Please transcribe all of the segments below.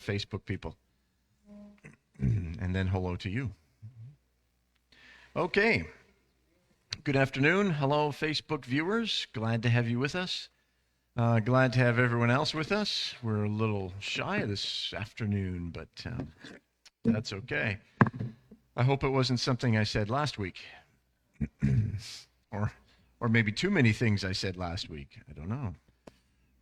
Facebook people. And then hello to you. Okay. Good afternoon. Hello, Facebook viewers. Glad to have you with us. Glad to have everyone else with us. We're a little shy this afternoon, but that's okay. I hope it wasn't something I said last week. or maybe too many things I said last week. I don't know.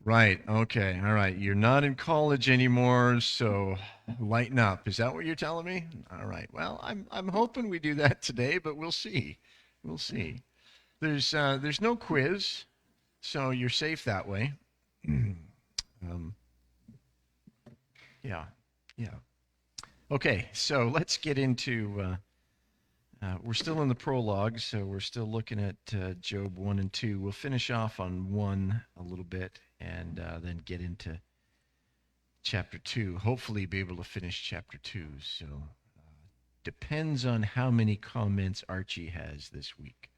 Right. Okay. All right. You're not in college anymore, so lighten up. Is that what you're telling me? All right. Well, I'm hoping we do that today, but we'll see. We'll see. There's no quiz, so you're safe that way. Yeah. Yeah. Okay. So let's get into. We're still in the prologue, so we're still looking at Job 1 and 2. We'll finish off on 1 a little bit and then get into chapter 2. Hopefully be able to finish chapter 2. So depends on how many comments Archie has this week.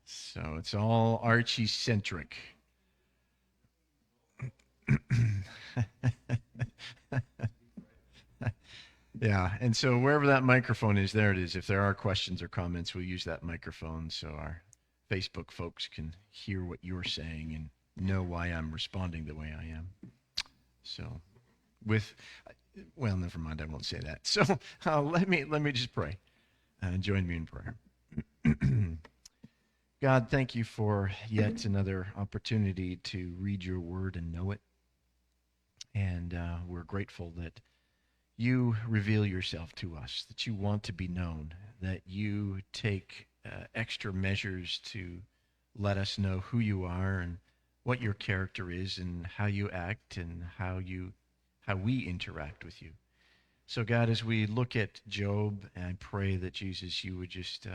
So it's all Archie-centric. Yeah, and so wherever that microphone is, there it is. If there are questions or comments, we'll use that microphone so our Facebook folks can hear what you're saying and know why I'm responding the way I am. So, well, never mind, I won't say that. So let me just pray. Join me in prayer. God, thank you for yet another opportunity to read your word and know it. And we're grateful that you reveal yourself to us, that you want to be known, that you take extra measures to let us know who you are and what your character is and how you act and how we interact with you. So God, as we look at Job, I pray that Jesus, you would just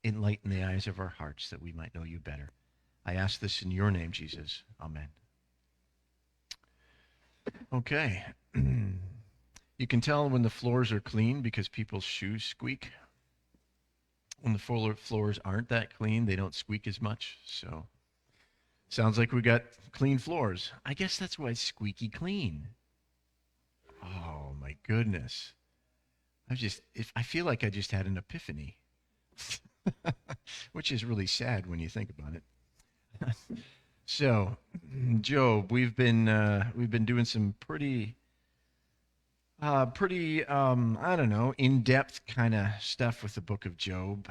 enlighten the eyes of our hearts that we might know you better. I ask this in your name, Jesus. Amen. Okay. You can tell when the floors are clean because people's shoes squeak. When the floors aren't that clean, they don't squeak as much. So sounds like we got clean floors. I guess that's why it's squeaky clean. Oh my goodness. I feel like I just had an epiphany. Which is really sad when you think about it. So, Job, we've been doing some pretty I don't know, in-depth kind of stuff with the book of Job,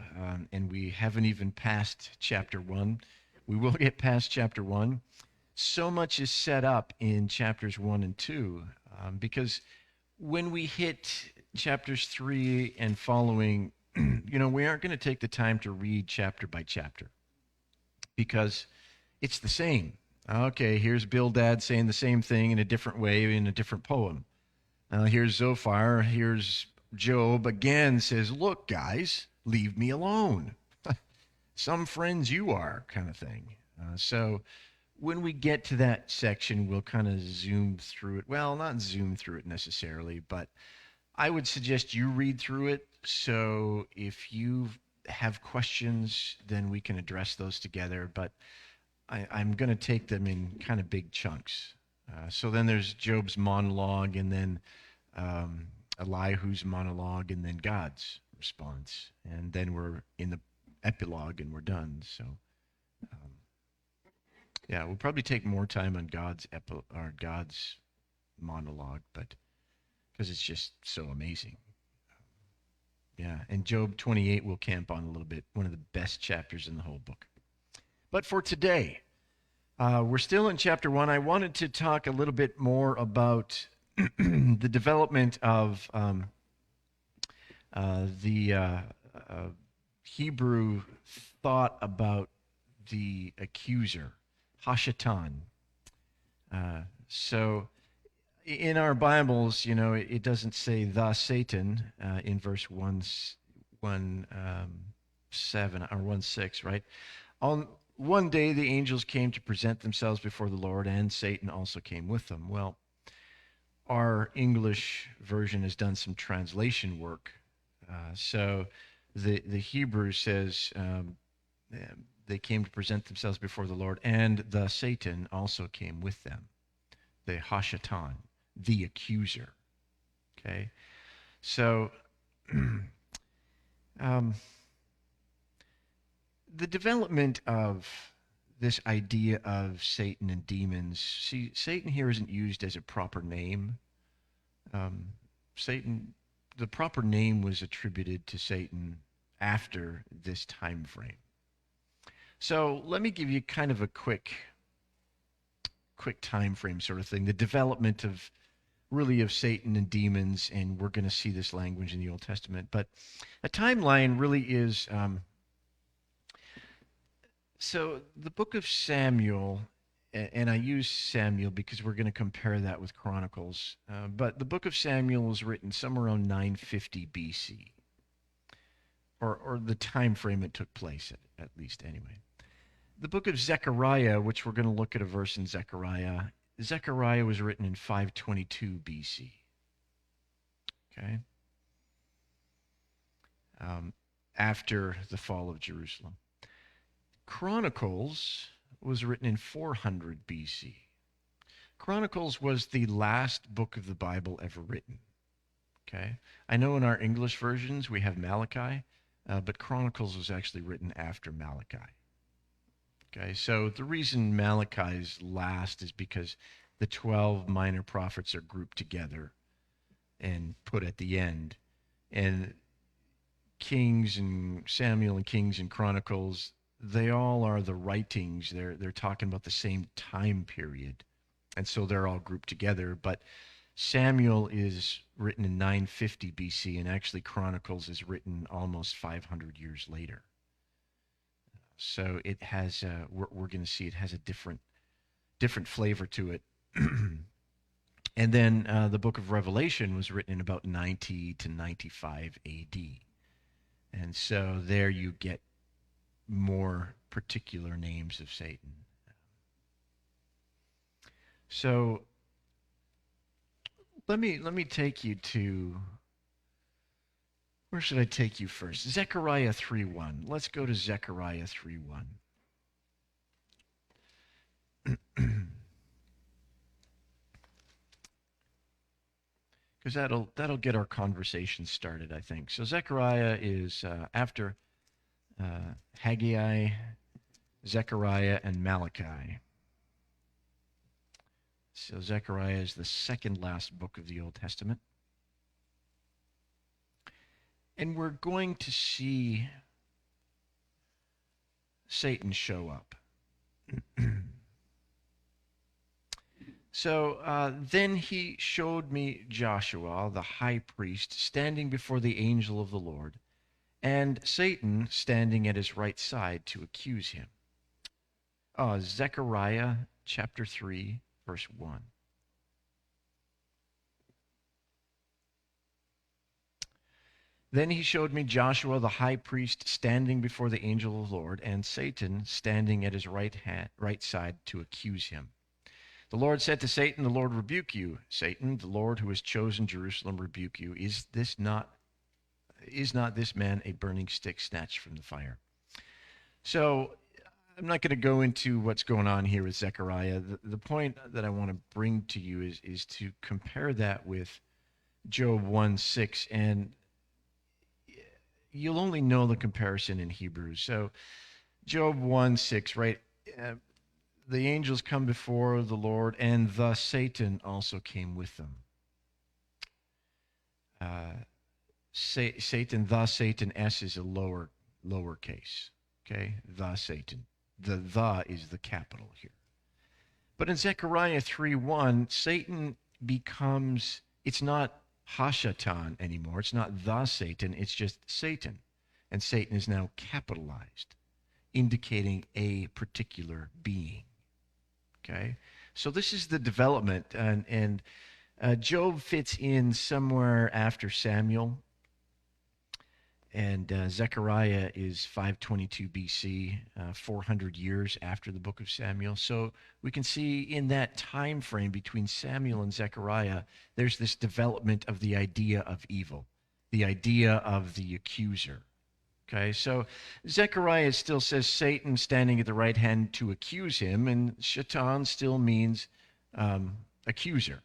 and we haven't even passed chapter 1. We will get past chapter 1. So much is set up in chapters 1 and 2, because when we hit chapters 3 and following, we aren't going to take the time to read chapter by chapter, because it's the same. Okay, here's Bildad saying the same thing in a different way in a different poem. Here's Zophar, here's Job again says, look, guys, leave me alone. Some friends you are, kind of thing. So when we get to that section, we'll kind of zoom through it. Well, not zoom through it necessarily, but I would suggest you read through it. So if you have questions, then we can address those together. But I'm going to take them in kind of big chunks. So then there's Job's monologue, and then Elihu's monologue, and then God's response. And then we're in the epilogue, and we're done. So, yeah, we'll probably take more time on God's monologue, but because it's just so amazing. Yeah, and Job 28 we'll camp on a little bit, one of the best chapters in the whole book. But for today, we're still in chapter 1. I wanted to talk a little bit more about the development of the Hebrew thought about the accuser, Hashatan. So in our Bibles, it doesn't say the Satan in verse 1:7 or 1:6, right? On one day, the angels came to present themselves before the Lord, and Satan also came with them. Well, our English version has done some translation work. So the Hebrew says they came to present themselves before the Lord, and the Satan also came with them, the Hashatan, the accuser. Okay, so um, the development of this idea of Satan and demons. See, Satan here isn't used as a proper name. Um, Satan, the proper name was attributed to Satan after this time frame. So let me give you kind of a quick time frame sort of thing. The development of really of Satan and demons, and we're going to see this language in the Old Testament. But a timeline really is so the book of Samuel, and I use Samuel because we're going to compare that with Chronicles. But the book of Samuel was written somewhere around 950 BC, or the time frame it took place at least anyway. The book of Zechariah, which we're going to look at a verse in Zechariah was written in 522 BC. Okay, after the fall of Jerusalem. Chronicles was written in 400 BC. Chronicles was the last book of the Bible ever written. Okay, I know in our English versions we have Malachi, but Chronicles was actually written after Malachi. Okay, so the reason Malachi is last is because the 12 minor prophets are grouped together and put at the end. And Kings and Samuel and Kings and Chronicles, they all are the writings. They're talking about the same time period. And so they're all grouped together. But Samuel is written in 950 BC, and actually Chronicles is written almost 500 years later. So it has, we're going to see it has a different flavor to it. And then the book of Revelation was written in about 90 to 95 AD. And so there you get more particular names of Satan. So let me take you to, where should I take you first? Zechariah 3:1. Let's go to Zechariah 3:1. Because that'll get our conversation started, I think. So Zechariah is after Haggai, Zechariah, and Malachi. So Zechariah is the second last book of the Old Testament. And we're going to see Satan show up. So then he showed me Joshua, the high priest, standing before the angel of the Lord, and Satan standing at his right side to accuse him. Zechariah chapter 3, verse 1. Then he showed me Joshua the high priest standing before the angel of the Lord, and Satan standing at his right side to accuse him. The Lord said to Satan, "The Lord rebuke you. Satan, the Lord who has chosen Jerusalem rebuke you. Is not this man a burning stick snatched from the fire?" So I'm not going to go into what's going on here with Zechariah. The point that I want to bring to you is to compare that with Job 1:6, and you'll only know the comparison in Hebrews. So Job 1:6, right? The angels come before the Lord, and thus Satan also came with them. Satan, S is a lower case. Okay, the Satan. The is the capital here. But in Zechariah 3:1, Satan becomes, it's not Hashatan anymore. It's not the Satan. It's just Satan. And Satan is now capitalized, indicating a particular being. Okay, so this is the development, and Job fits in somewhere after Samuel, and Zechariah is 522 BC, 400 years after the book of Samuel. So we can see in that time frame between Samuel and Zechariah, there's this development of the idea of evil, the idea of the accuser. Okay, so Zechariah still says Satan standing at the right hand to accuse him, and Shaitan still means accuser.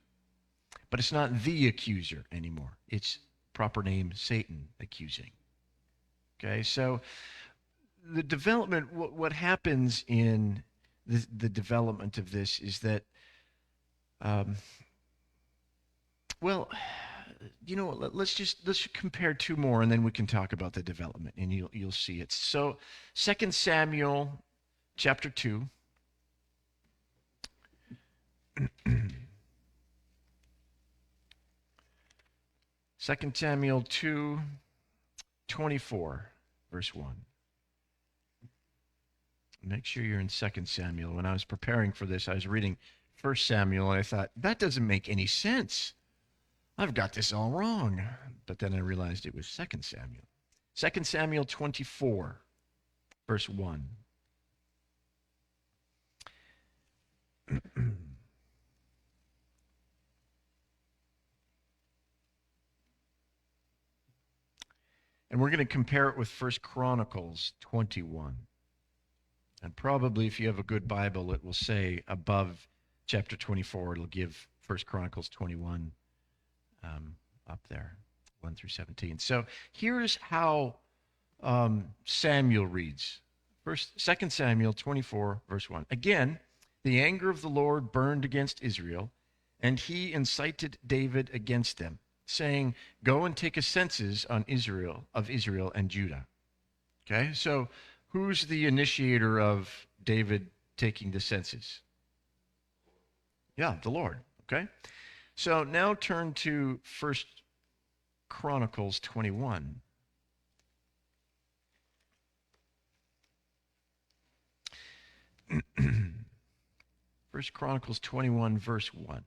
but it's not the accuser anymore. It's proper name Satan accusing. Okay, so the development, what happens in the development of this is that, um, well, let's compare two more, and then we can talk about the development, and you'll see it. So, 2 Samuel chapter 2. Second Samuel 2:24, verse 1. Make sure you're in 2 Samuel. When I was preparing for this, I was reading 1 Samuel, and I thought, that doesn't make any sense. I've got this all wrong. But then I realized it was 2 Samuel. 2 Samuel 24, verse 1. And we're going to compare it with 1 Chronicles 21. And probably if you have a good Bible, it will say above chapter 24, it'll give 1 Chronicles 21 up there, 1 through 17. So here's how Samuel reads. 2 Samuel 24, verse 1. Again, the anger of the Lord burned against Israel, and he incited David against them, saying, go and take a census of Israel and Judah. Okay, so who's the initiator of David taking the census? Yeah, the Lord. Okay, so now turn to 1 Chronicles 21. First Chronicles 21, verse 1.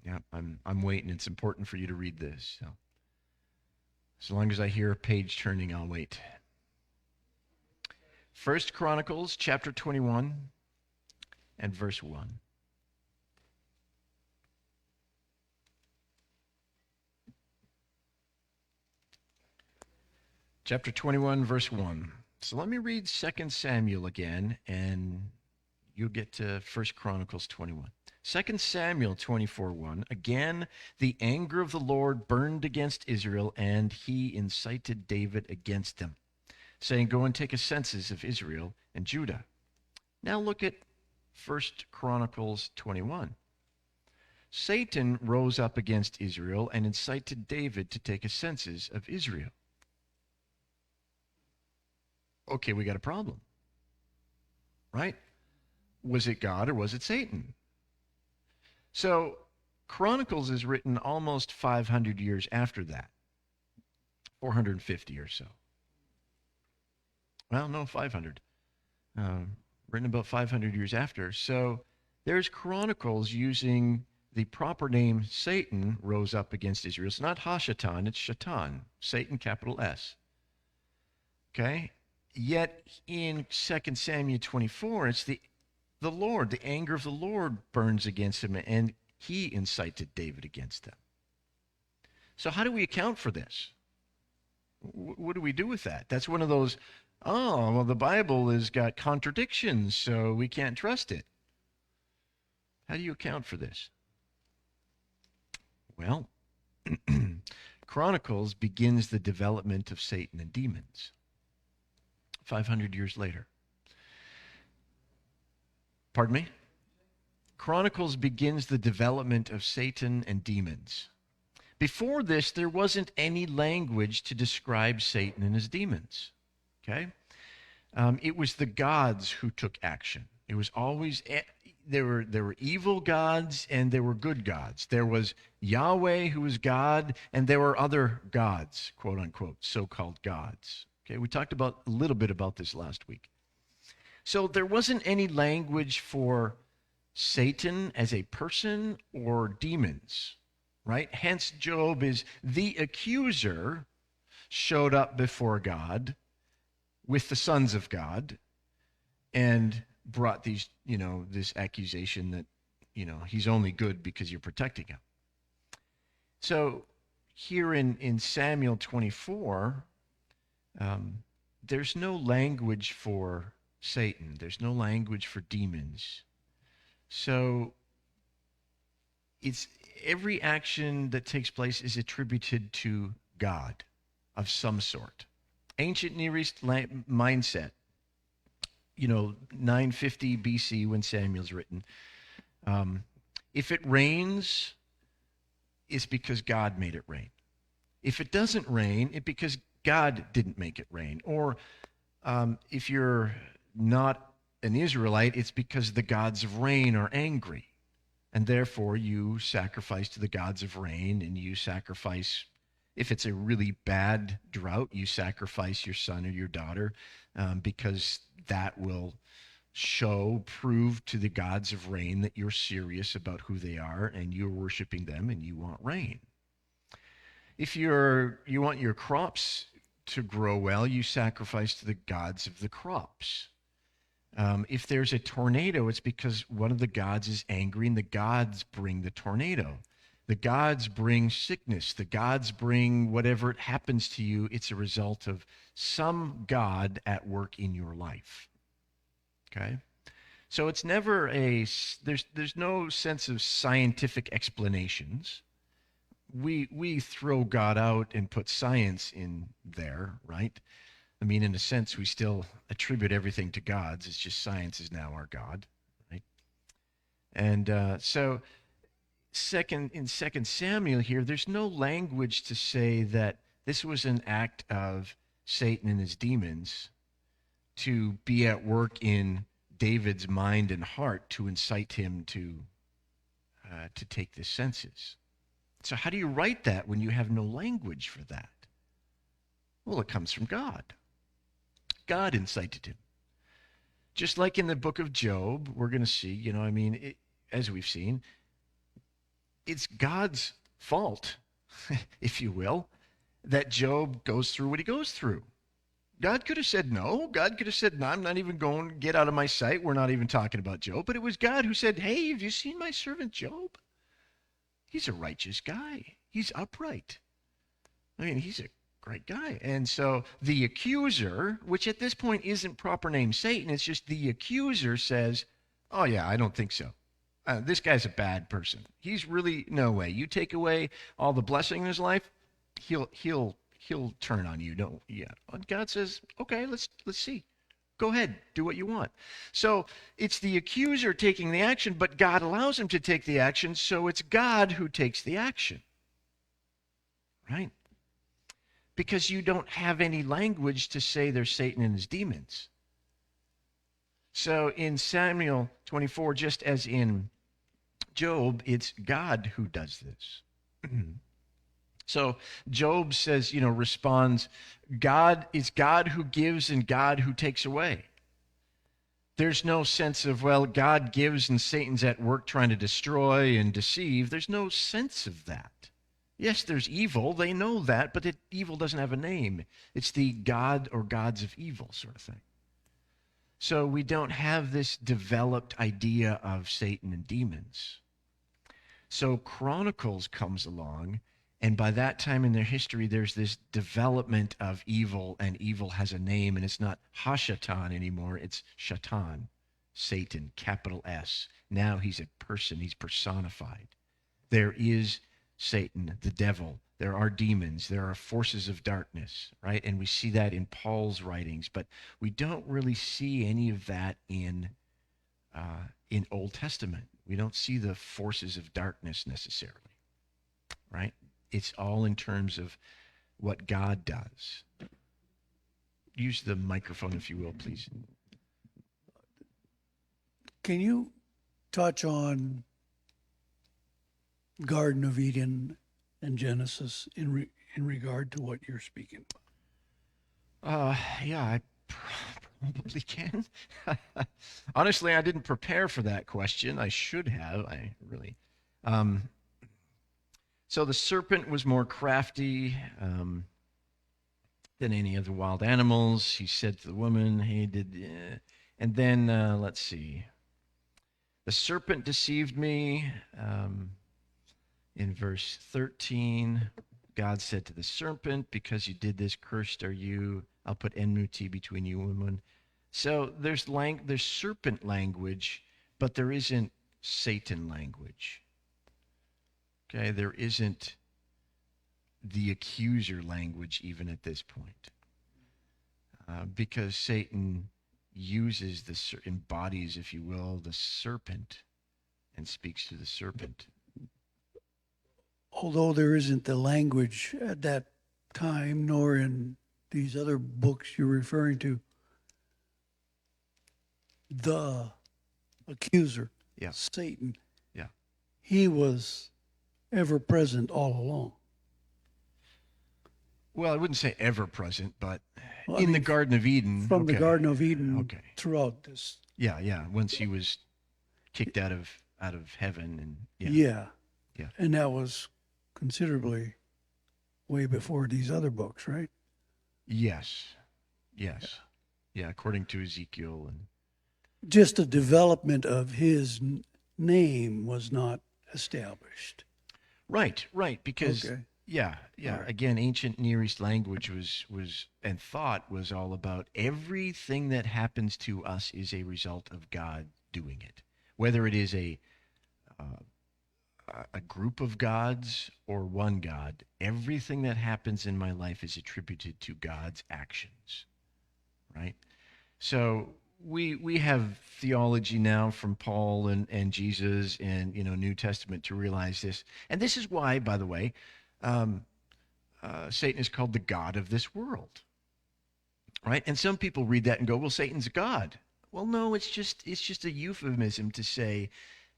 Yeah, I'm waiting. It's important for you to read this. So as long as I hear a page turning, I'll wait. First Chronicles chapter 21 and verse 1. Chapter 21, verse 1. So let me read 2 Samuel again, and you'll get to 1 Chronicles 21. 2 Samuel 24:1. Again, the anger of the Lord burned against Israel, and he incited David against them, saying, go and take a census of Israel and Judah. Now look at 1 Chronicles 21. Satan rose up against Israel and incited David to take a census of Israel. Okay, we got a problem, right? Was it God or was it Satan? So Chronicles is written almost 500 years after that, 450 or so. Well, no, 500. Written about 500 years after. So there's Chronicles using the proper name Satan rose up against Israel. It's not Hashatan, it's Shatan, Satan, capital S. Okay? Yet in 2 Samuel 24, it's the Lord, the anger of the Lord burns against him, and he incited David against them. So how do we account for this? What do we do with that? That's one of those, oh, well, the Bible has got contradictions, so we can't trust it. How do you account for this? Well, Chronicles begins the development of Satan and demons 500 years later. Pardon me? Chronicles begins the development of Satan and demons. Before this, there wasn't any language to describe Satan and his demons. Okay? It was the gods who took action. It was always, there were evil gods and there were good gods. There was Yahweh, who was God, and there were other gods, quote unquote, so-called gods. Okay, we talked about a little bit about this last week. So there wasn't any language for Satan as a person or demons, right? Hence, Job is the accuser, showed up before God with the sons of God and brought these, this accusation that, he's only good because you're protecting him. So here in Samuel 24, there's no language for Satan. There's no language for demons. So it's every action that takes place is attributed to God of some sort. Ancient Near East mindset, 950 BC when Samuel's written. If it rains, it's because God made it rain. If it doesn't rain, it's because God didn't make it rain. Or if you're not an Israelite, it's because the gods of rain are angry. And therefore, you sacrifice to the gods of rain, and you sacrifice, if it's a really bad drought, you sacrifice your son or your daughter because that will prove to the gods of rain that you're serious about who they are and you're worshiping them and you want rain. If you want your crops to grow well, you sacrifice to the gods of the crops. If there's a tornado, it's because one of the gods is angry and the gods bring the tornado. The gods bring sickness. The gods bring whatever it happens to you. It's a result of some god at work in your life. Okay? So it's never there's no sense of scientific explanations. We throw God out and put science in there, right? I mean, in a sense, we still attribute everything to gods. It's just science is now our God, right? And so in Second Samuel here, there's no language to say that this was an act of Satan and his demons to be at work in David's mind and heart to incite him to take the census. So how do you write that when you have no language for that? Well, it comes from God. God incited him. Just like in the book of Job, we're going to see, as we've seen, it's God's fault, if you will, that Job goes through what he goes through. God could have said no. God could have said, no, I'm not even going, get out of my sight. We're not even talking about Job. But it was God who said, hey, have you seen my servant Job? He's a righteous guy. He's upright. I mean, he's a great guy. And so the accuser, which at this point isn't proper name Satan, it's just the accuser says, oh yeah, I don't think so. This guy's a bad person. He's really, no way. You take away all the blessing in his life, he'll turn on you. No, yeah. And God says, okay, let's see. Go ahead, do what you want. So it's the accuser taking the action, but God allows him to take the action, so it's God who takes the action. Right? Because you don't have any language to say there's Satan and his demons. So in Samuel 24, just as in Job, it's God who does this. So Job says, responds, it's God who gives and God who takes away. There's no sense of, well, God gives and Satan's at work trying to destroy and deceive. There's no sense of that. Yes, there's evil. They know that, but evil doesn't have a name. It's the god or gods of evil sort of thing. So we don't have this developed idea of Satan and demons. So Chronicles comes along, and by that time in their history, there's this development of evil, and evil has a name, and it's not Hashatan anymore. It's Shatan, Satan, capital S. Now he's a person. He's personified. There is Satan, the devil. There are demons. There are forces of darkness, right? And we see that in Paul's writings, but we don't really see any of that in Old Testament. We don't see the forces of darkness necessarily, right? It's all in terms of what God does. Use the microphone, if you will, please. Can you touch on Garden of Eden and Genesis in regard to what you're speaking Yeah, I probably can. Honestly, I didn't prepare for that question. I should have. I really. So the serpent was more crafty than any of the wild animals. He said to the woman, "Hey, and then let's see. The serpent deceived me. In verse 13. God said to the serpent, because you did this, cursed are you. I'll put enmity between you and woman. So there's serpent language, but there isn't Satan language. Okay, there isn't the accuser language even at this point, because Satan embodies, if you will, the serpent and speaks to the serpent. Although there isn't the language at that time, nor in these other books you're referring to, the accuser, Yeah. Satan, Yeah. he was ever present all along. Well, I wouldn't say ever present, but Well, in the Garden of Eden. From the okay. Garden of Eden Okay. throughout this. Yeah. Once he was kicked out of heaven, and Yeah. Yeah. And that was considerably way before these other books, right? Yes. Yeah, according to Ezekiel. And Just the development of his name was not established. right, because Okay. yeah. Right. Again, ancient Near East language was and thought was all about everything that happens to us is a result of God doing it, whether it is a group of gods or one God. Everything that happens in my life is attributed to God's actions, right? So we have theology now from Paul and Jesus and New Testament to realize this, and this is why, by the way, Satan is called the god of this world, right? And some people read that and go, "Well, Satan's a god." Well, no, it's just a euphemism to say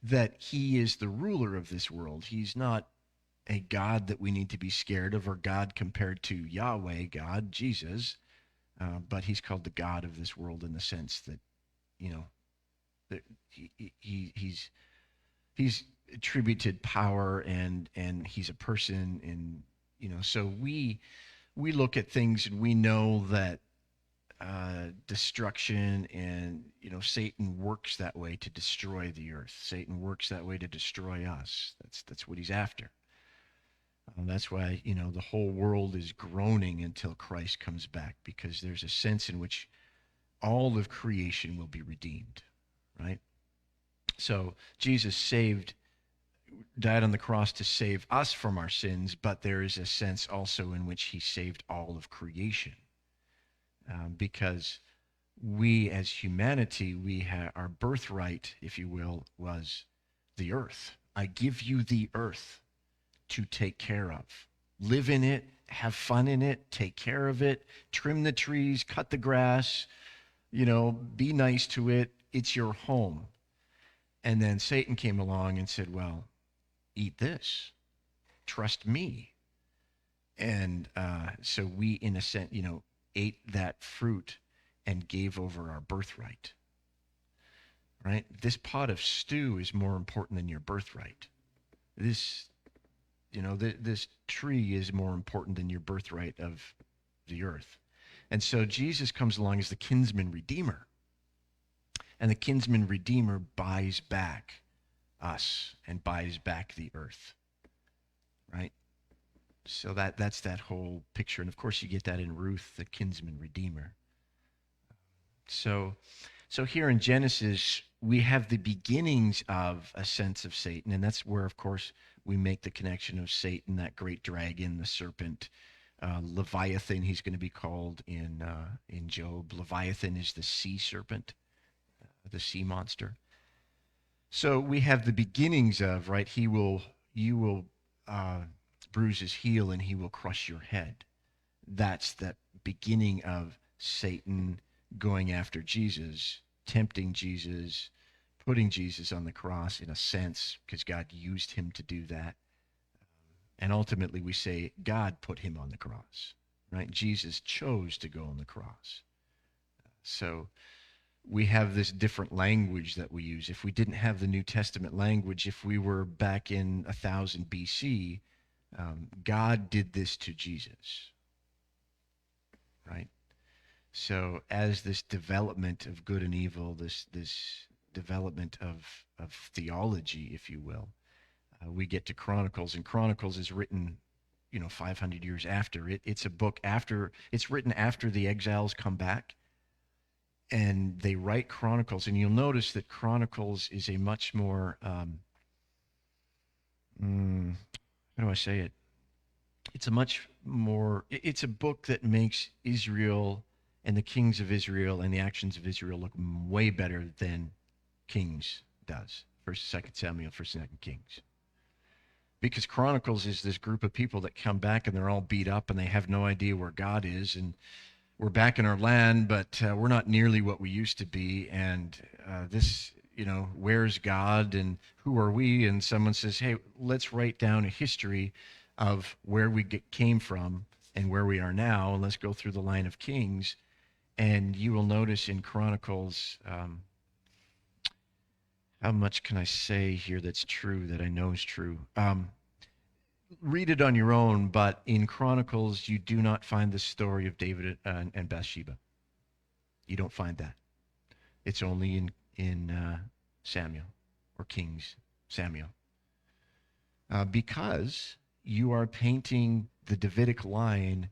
that he is the ruler of this world. He's not a God that we need to be scared of, or God compared to Yahweh, God, Jesus. But he's called the God of this world in the sense that, that he's attributed power, and he's a person, and so we look at things and we know that destruction, and Satan works that way to destroy the earth. Satan works that way to destroy us. That's what he's after. That's why the whole world is groaning until Christ comes back, because there's a sense in which all of creation will be redeemed, right? So Jesus died on the cross to save us from our sins, but there is a sense also in which he saved all of creation, because we as humanity, our birthright, if you will, was the earth. I give you the earth to take care of. Live in it, have fun in it, take care of it, trim the trees, cut the grass, be nice to it. It's your home. And then Satan came along and said, well, eat this. Trust me. And so we, in a sense, ate that fruit and gave over our birthright. Right? This pot of stew is more important than your birthright. This tree is more important than your birthright of the earth. And so Jesus comes along as the kinsman redeemer. And the kinsman redeemer buys back us and buys back the earth. Right? So that's that whole picture. And of course you get that in Ruth, the kinsman redeemer. So here in Genesis, we have the beginnings of a sense of Satan, and that's where, of course, we make the connection of Satan, that great dragon, the serpent, Leviathan. He's going to be called in Job. Leviathan is the sea serpent, the sea monster. So we have the beginnings of, right? You will bruise his heel, and he will crush your head. That's the beginning of Satan going after Jesus, tempting Jesus, putting Jesus on the cross in a sense, because God used him to do that. And ultimately we say God put him on the cross, right? Jesus chose to go on the cross. So we have this different language that we use. If we didn't have the New Testament language, if we were back in 1000 BC, God did this to Jesus, right? So as this development of good and evil, this development of theology, if you will, we get to Chronicles, and Chronicles is written, 500 years after it. It's a book after, it's written after the exiles come back, and they write Chronicles. And you'll notice that Chronicles is a much more, how do I say it? It's a much more, it's a book that makes Israel and the kings of Israel and the actions of Israel look way better than Kings does. First, Second Samuel, First, Second Kings. Because Chronicles is this group of people that come back and they're all beat up and they have no idea where God is, and we're back in our land, but we're not nearly what we used to be. And where's God and who are we? And someone says, hey, let's write down a history of where we came from and where we are now. And let's go through the line of kings. And you will notice in Chronicles, how much can I say here that's true, that I know is true? Read it on your own, but in Chronicles, you do not find the story of David and Bathsheba. You don't find that. It's only in Samuel, or Kings Samuel. Because you are painting the Davidic line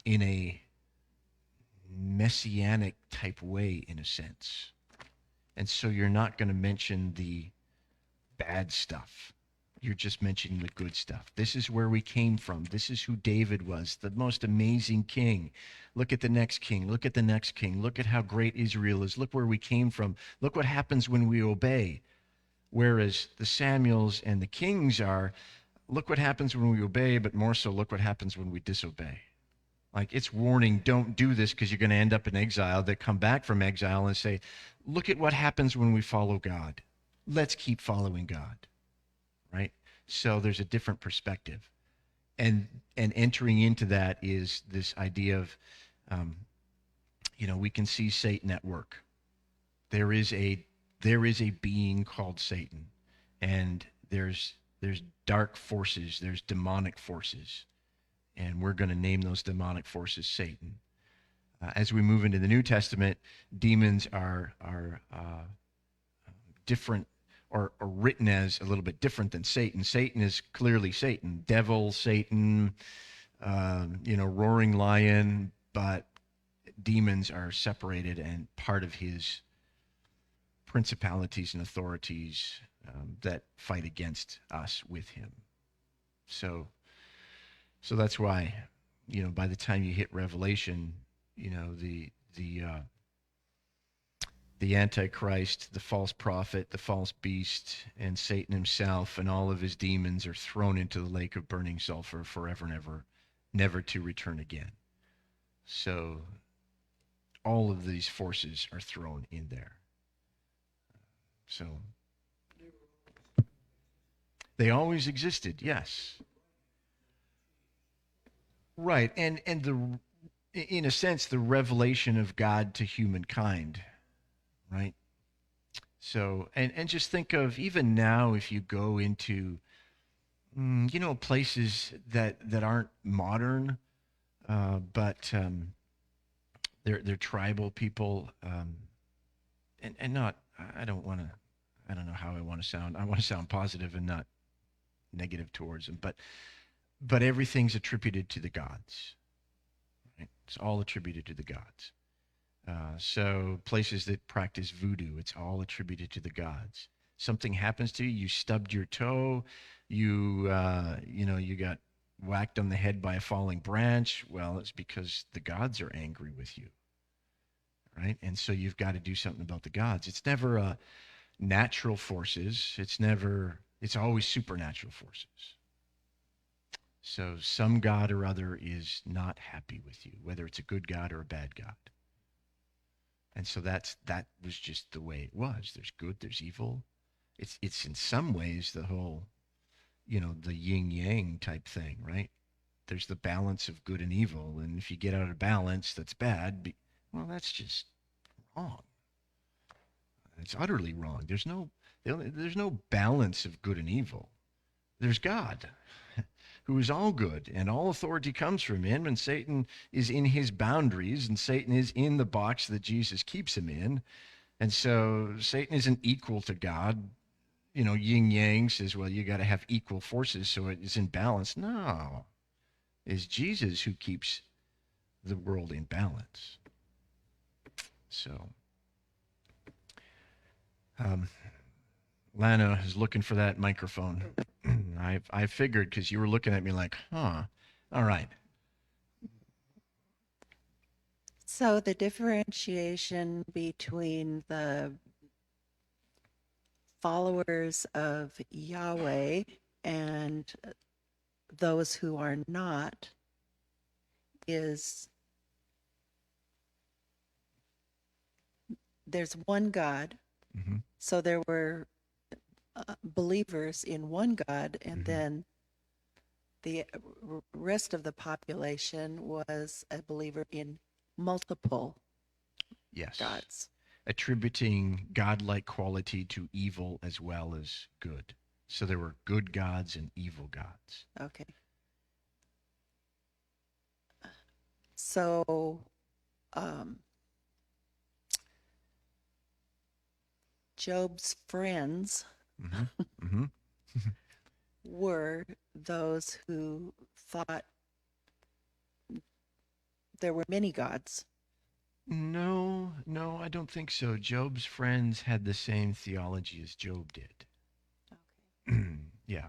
in a messianic type way, in a sense. And so you're not going to mention the bad stuff. You're just mentioning the good stuff. This is where we came from. This is who David was, the most amazing king. Look at the next king. Look at the next king. Look at how great Israel is. Look where we came from. Look what happens when we obey. Whereas the Samuels and the kings are, look what happens when we obey, but more so, look what happens when we disobey. Like, it's warning, don't do this because you're going to end up in exile. They come back from exile and say, look at what happens when we follow God. Let's keep following God, right? So there's a different perspective. And entering into that is this idea of, we can see Satan at work. There is a being called Satan, and there's dark forces, there's demonic forces. And we're going to name those demonic forces Satan. As we move into the New Testament, demons are different, or written as a little bit different than Satan. Satan is clearly Satan, devil, Satan, roaring lion, but demons are separated and part of his principalities and authorities that fight against us with him. So that's why, by the time you hit Revelation, the Antichrist, the false prophet, the false beast, and Satan himself and all of his demons are thrown into the lake of burning sulfur forever and ever, never to return again. So all of these forces are thrown in there. So they always existed, yes. Right, and in a sense, the revelation of God to humankind, right? So, and just think of, even now, if you go into, places that aren't modern, but they're tribal people, and not, I don't know how I want to sound. I want to sound positive and not negative towards them, but everything's attributed to the gods. Right? It's all attributed to the gods. So places that practice voodoo, it's all attributed to the gods. Something happens to you, you stubbed your toe, you got whacked on the head by a falling branch. Well, it's because the gods are angry with you, right? And so you've got to do something about the gods. It's never natural forces. It's always supernatural forces. So some God or other is not happy with you, whether it's a good God or a bad God. And so that was just the way it was. There's good, there's evil. It's in some ways the whole, the yin yang type thing, right? There's the balance of good and evil, and if you get out of balance, that's bad. Well, that's just wrong. It's utterly wrong. There's no balance of good and evil. There's God, who is all good, and all authority comes from him, and Satan is in his boundaries, and Satan is in the box that Jesus keeps him in. And so Satan isn't equal to God. Yin yang says, well, you got to have equal forces so it is in balance. No. is Jesus who keeps the world in balance. So, Lana is looking for that microphone. I figured because you were looking at me like, huh, all right. So the differentiation between the followers of Yahweh and those who are not is there's one God. Mm-hmm. So there were believers in one God, and then the rest of the population was a believer in multiple Yes. gods. Attributing godlike quality to evil as well as good. So there were good gods and evil gods. Okay. So, Job's friends were those who thought there were many gods. No, I don't think so. Job's friends had the same theology as Job did. Okay.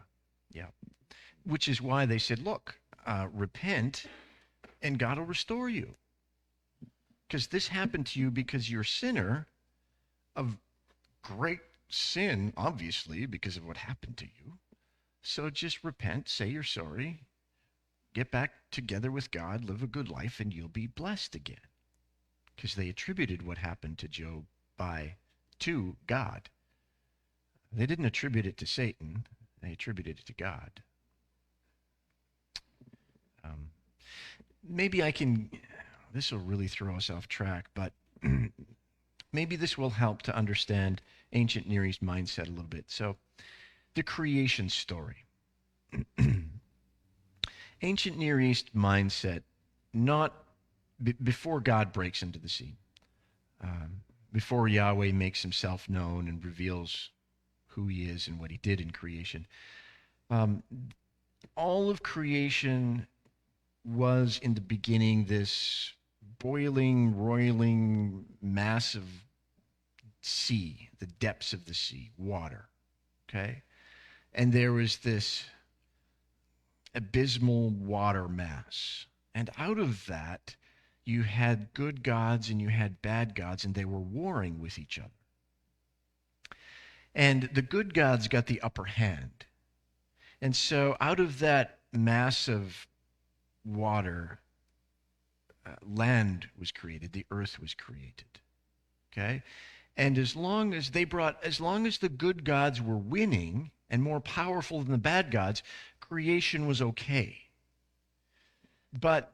Yeah. Which is why they said, look, repent and God will restore you. Because this happened to you because you're a sinner of great sin, obviously, because of what happened to you. So just repent, say you're sorry, get back together with God, live a good life, and you'll be blessed again. Because they attributed what happened to Job to God. They didn't attribute it to Satan. They attributed it to God. Maybe I can, this will really throw us off track, but maybe this will help to understand ancient Near East mindset a little bit. So, the creation story. Ancient Near East mindset, not before God breaks into the scene, before Yahweh makes himself known and reveals who he is and what he did in creation. All of creation was in the beginning this boiling, roiling, massive sea, the depths of the sea, water, okay? And there was this abysmal water mass. And out of that, you had good gods and you had bad gods, and they were warring with each other. And the good gods got the upper hand. And so out of that massive water, land was created, the earth was created. Okay? And as long as the good gods were winning and more powerful than the bad gods, creation was okay. But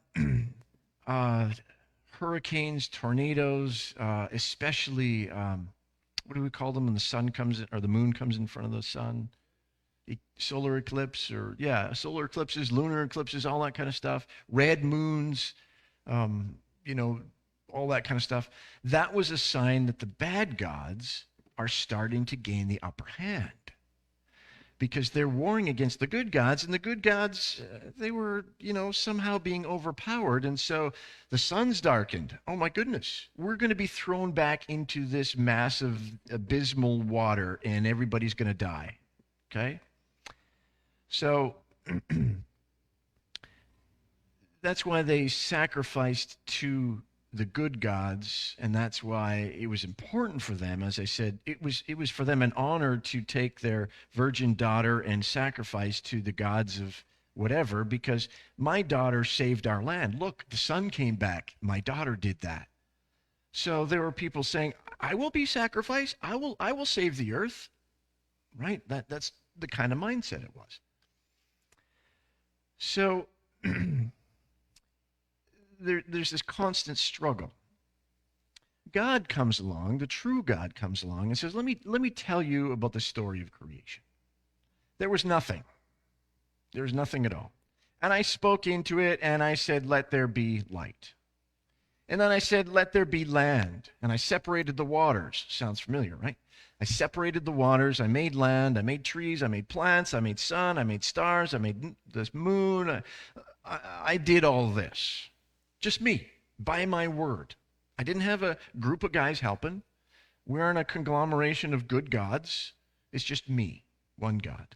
hurricanes, tornadoes, especially, what do we call them when the sun comes in, or the moon comes in front of the sun? Solar eclipse, solar eclipses, lunar eclipses, all that kind of stuff, red moons, all that kind of stuff. That was a sign that the bad gods are starting to gain the upper hand because they're warring against the good gods, and the good gods, they were, somehow being overpowered. And so the sun's darkened. Oh my goodness, we're going to be thrown back into this massive abysmal water and everybody's going to die. Okay? So that's why they sacrificed to the good gods, and that's why it was important for them. As I said, it was for them an honor to take their virgin daughter and sacrifice to the gods of whatever, because my daughter saved our land. Look, the sun came back. My daughter did that. So there were people saying, I will be sacrificed. I will save the earth. Right? That's the kind of mindset it was. So there's this constant struggle. God comes along, the true God comes along and says, let me tell you about the story of creation. There was nothing. There was nothing at all. And I spoke into it and I said, let there be light. And then I said, let there be land. And I separated the waters. Sounds familiar, right? I separated the waters. I made land. I made trees. I made plants. I made sun. I made stars. I made this moon. I did all this. Just me, by my word. I didn't have a group of guys helping. We aren't a conglomeration of good gods. It's just me, one God.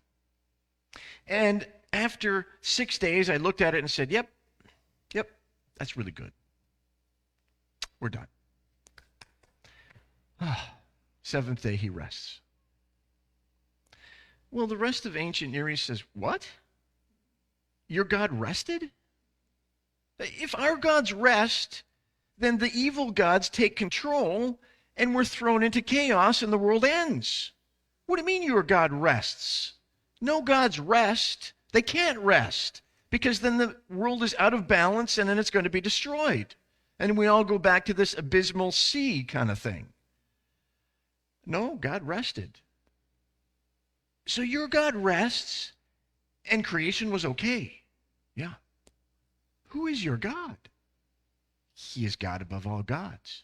And after 6 days, I looked at it and said, yep, that's really good. We're done. Seventh day, he rests. Well, the rest of ancient Near East says, what? Your God rested? If our gods rest, then the evil gods take control and we're thrown into chaos and the world ends. What do you mean your God rests? No gods rest. They can't rest because then the world is out of balance and then it's going to be destroyed. And we all go back to this abysmal sea kind of thing. No, God rested. So your God rests and creation was okay. Yeah. Who is your God? He is God above all gods.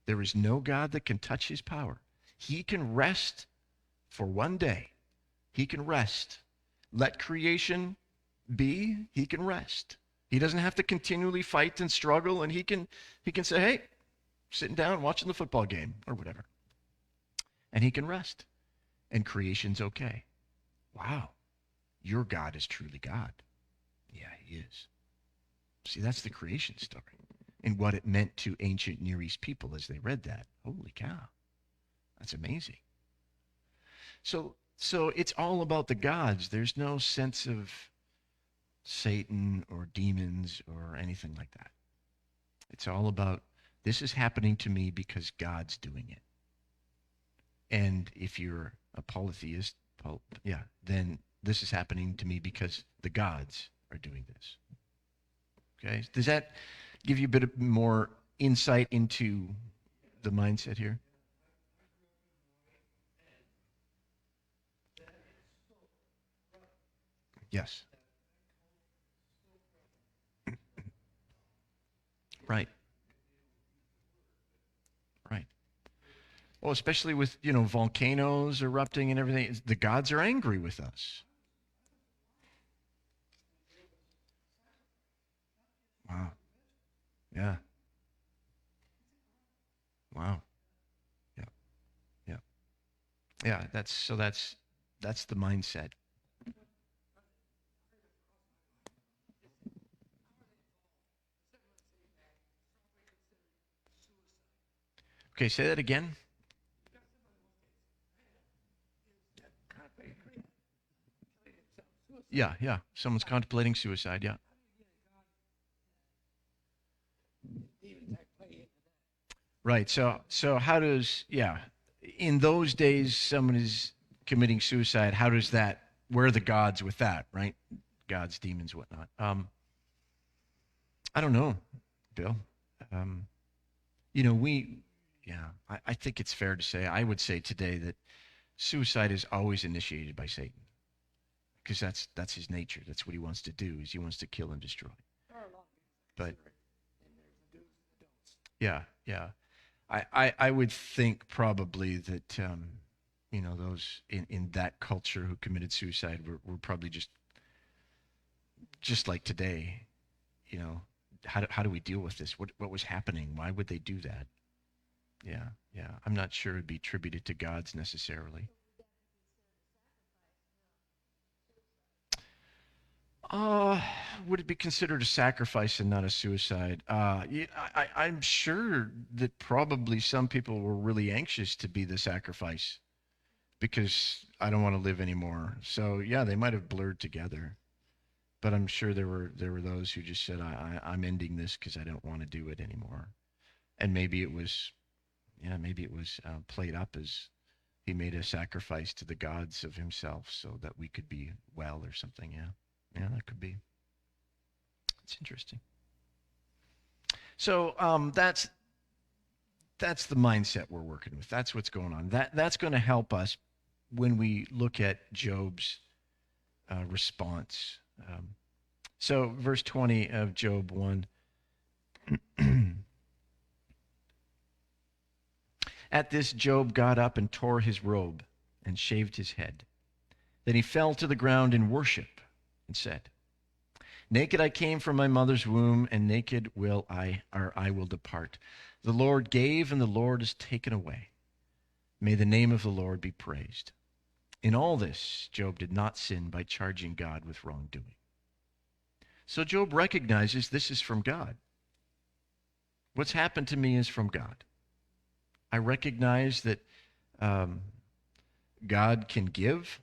There is no God that can touch his power. He can rest for one day. He can rest. Let creation be. He can rest. He doesn't have to continually fight and struggle, and he can say, hey, sitting down watching the football game or whatever. And he can rest. And creation's okay. Wow. Your God is truly God. Yeah, he is. See, that's the creation story and what it meant to ancient Near East people as they read that. Holy cow. That's amazing. So it's all about the gods. There's no sense of Satan or demons or anything like that. It's all about, this is happening to me because God's doing it. And if you're a polytheist, then this is happening to me because the gods are doing this. Okay? Does that give you a bit of more insight into the mindset here? Yes. Right. Right. Well, especially with, volcanoes erupting and everything, the gods are angry with us. Wow. Yeah. Wow. Yeah. Yeah. Yeah, that's the mindset. Okay, say that again. Yeah. Someone's contemplating suicide, yeah. Right. So how does, in those days someone is committing suicide, where are the gods with that, right? Gods, demons, whatnot. I don't know, Bill. Um, I think it's fair to say, I would say today that suicide is always initiated by Satan because that's his nature. That's what he wants to do, is he wants to kill and destroy. But yeah. I would think probably that, those in that culture who committed suicide were probably just like today, how do we deal with this? What was happening? Why would they do that? Yeah. I'm not sure it'd be attributed to gods necessarily. Would it be considered a sacrifice and not a suicide? I'm sure that probably some people were really anxious to be the sacrifice because I don't want to live anymore. So yeah, they might have blurred together. But I'm sure there were those who just said, I'm ending this because I don't want to do it anymore. And maybe it was played up as he made a sacrifice to the gods of himself so that we could be well or something. Yeah, that could be. It's interesting. So that's the mindset we're working with. That's what's going on. That's going to help us when we look at Job's response. So verse 20 of Job 1. At this, Job got up and tore his robe and shaved his head. Then he fell to the ground in worship and said, Naked I came from my mother's womb, and naked I will depart. The Lord gave, and the Lord has taken away. May the name of the Lord be praised. In all this, Job did not sin by charging God with wrongdoing. So Job recognizes this is from God. What's happened to me is from God. I recognize that God can give,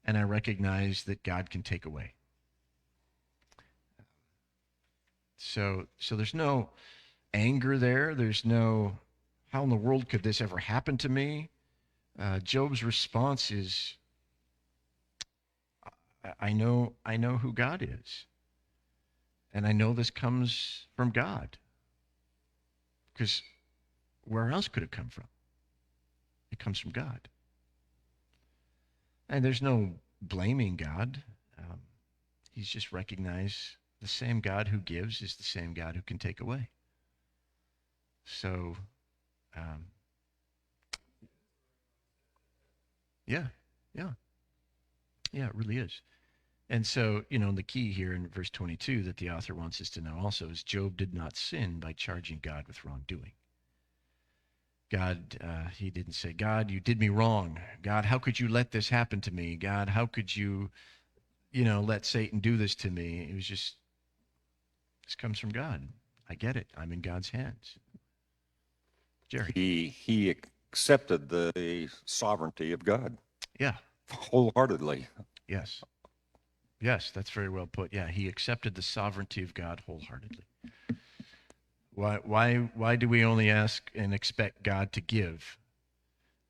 and I recognize that God can take away. So there's no anger there. There's no, how in the world could this ever happen to me? Job's response is, I know who God is. And I know this comes from God. Because where else could it come from? It comes from God. And there's no blaming God. He's just recognized the same God who gives is the same God who can take away. So, yeah, it really is. And so, the key here in verse 22 that the author wants us to know also is Job did not sin by charging God with wrongdoing. God, he didn't say, God, you did me wrong. God, how could you let this happen to me? God, how could you, let Satan do this to me? It was just, this comes from God. I get it. I'm in God's hands. Jerry. He accepted the sovereignty of God. Yeah. Wholeheartedly. Yes. Yes, that's very well put. Yeah, he accepted the sovereignty of God wholeheartedly. Why do we only ask and expect God to give?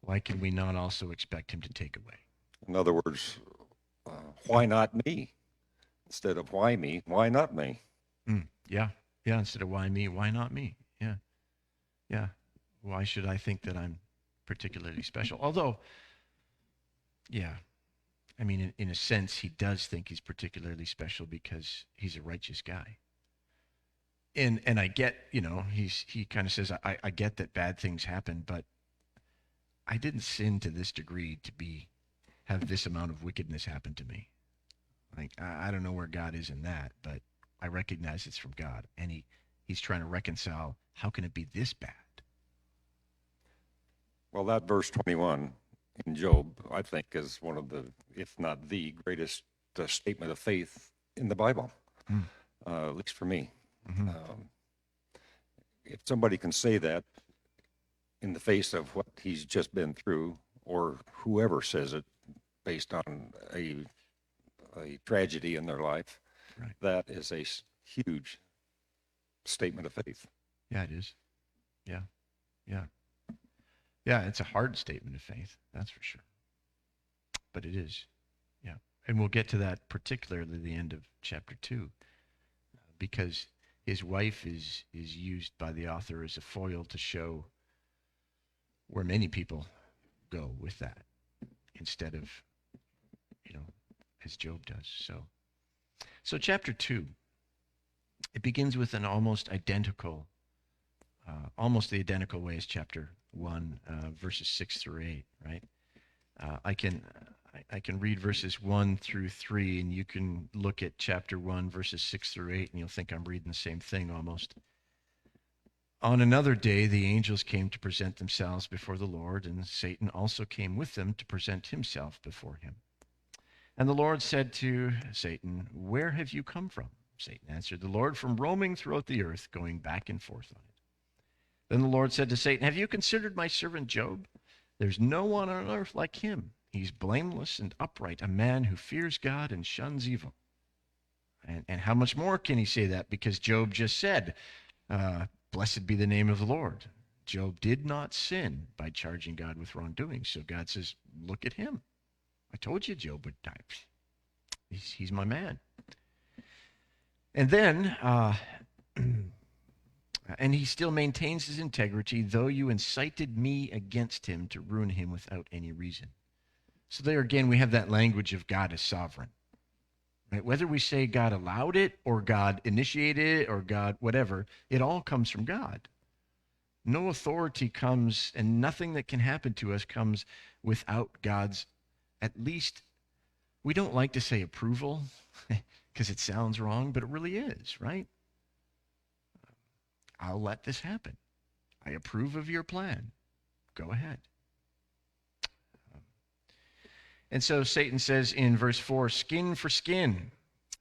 Why can we not also expect him to take away? In other words, why not me? Instead of why me, why not me? Yeah. Instead of why me, why not me? Yeah. Why should I think that I'm particularly special? Although, yeah, I mean, in a sense, he does think he's particularly special because he's a righteous guy. And I get, he kind of says, I get that bad things happen, but I didn't sin to this degree to have this amount of wickedness happen to me. Like, I don't know where God is in that, but I recognize it's from God. And he's trying to reconcile, how can it be this bad? Well, that verse 21 in Job, I think, is one of the, if not the greatest statement of faith in the Bible, at least for me. Mm-hmm. If somebody can say that in the face of what he's just been through, or whoever says it based on a tragedy in their life, right, that is a huge statement of faith. Yeah, it is. Yeah, it's a hard statement of faith, that's for sure. But it is, yeah. And we'll get to that particularly at the end of chapter 2, because his wife is used by the author as a foil to show where many people go with that instead of, as Job does. So chapter 2, it begins with an almost the identical way as chapter 1, verses 6 through 8, right? I can read verses 1 through 3, and you can look at chapter 1, verses 6 through 8, and you'll think I'm reading the same thing almost. On another day, the angels came to present themselves before the Lord, and Satan also came with them to present himself before him. And the Lord said to Satan, "Where have you come from?" Satan answered the Lord, "From roaming throughout the earth, going back and forth on it." Then the Lord said to Satan, "Have you considered my servant Job? There's no one on earth like him. He's blameless and upright, a man who fears God and shuns evil." And how much more can he say that? Because Job just said, blessed be the name of the Lord. Job did not sin by charging God with wrongdoing. So God says, look at him. I told you Job would die. He's my man. And then, and he still maintains his integrity, though you incited me against him to ruin him without any reason. So there again, we have that language of God as sovereign. Right? Whether we say God allowed it or God initiated it or God whatever, it all comes from God. No authority comes, and nothing that can happen to us comes without God's at least We don't like to say approval because it sounds wrong, but it really is, right? I'll let this happen. I approve of your plan. Go ahead. And so Satan says in verse 4, skin for skin.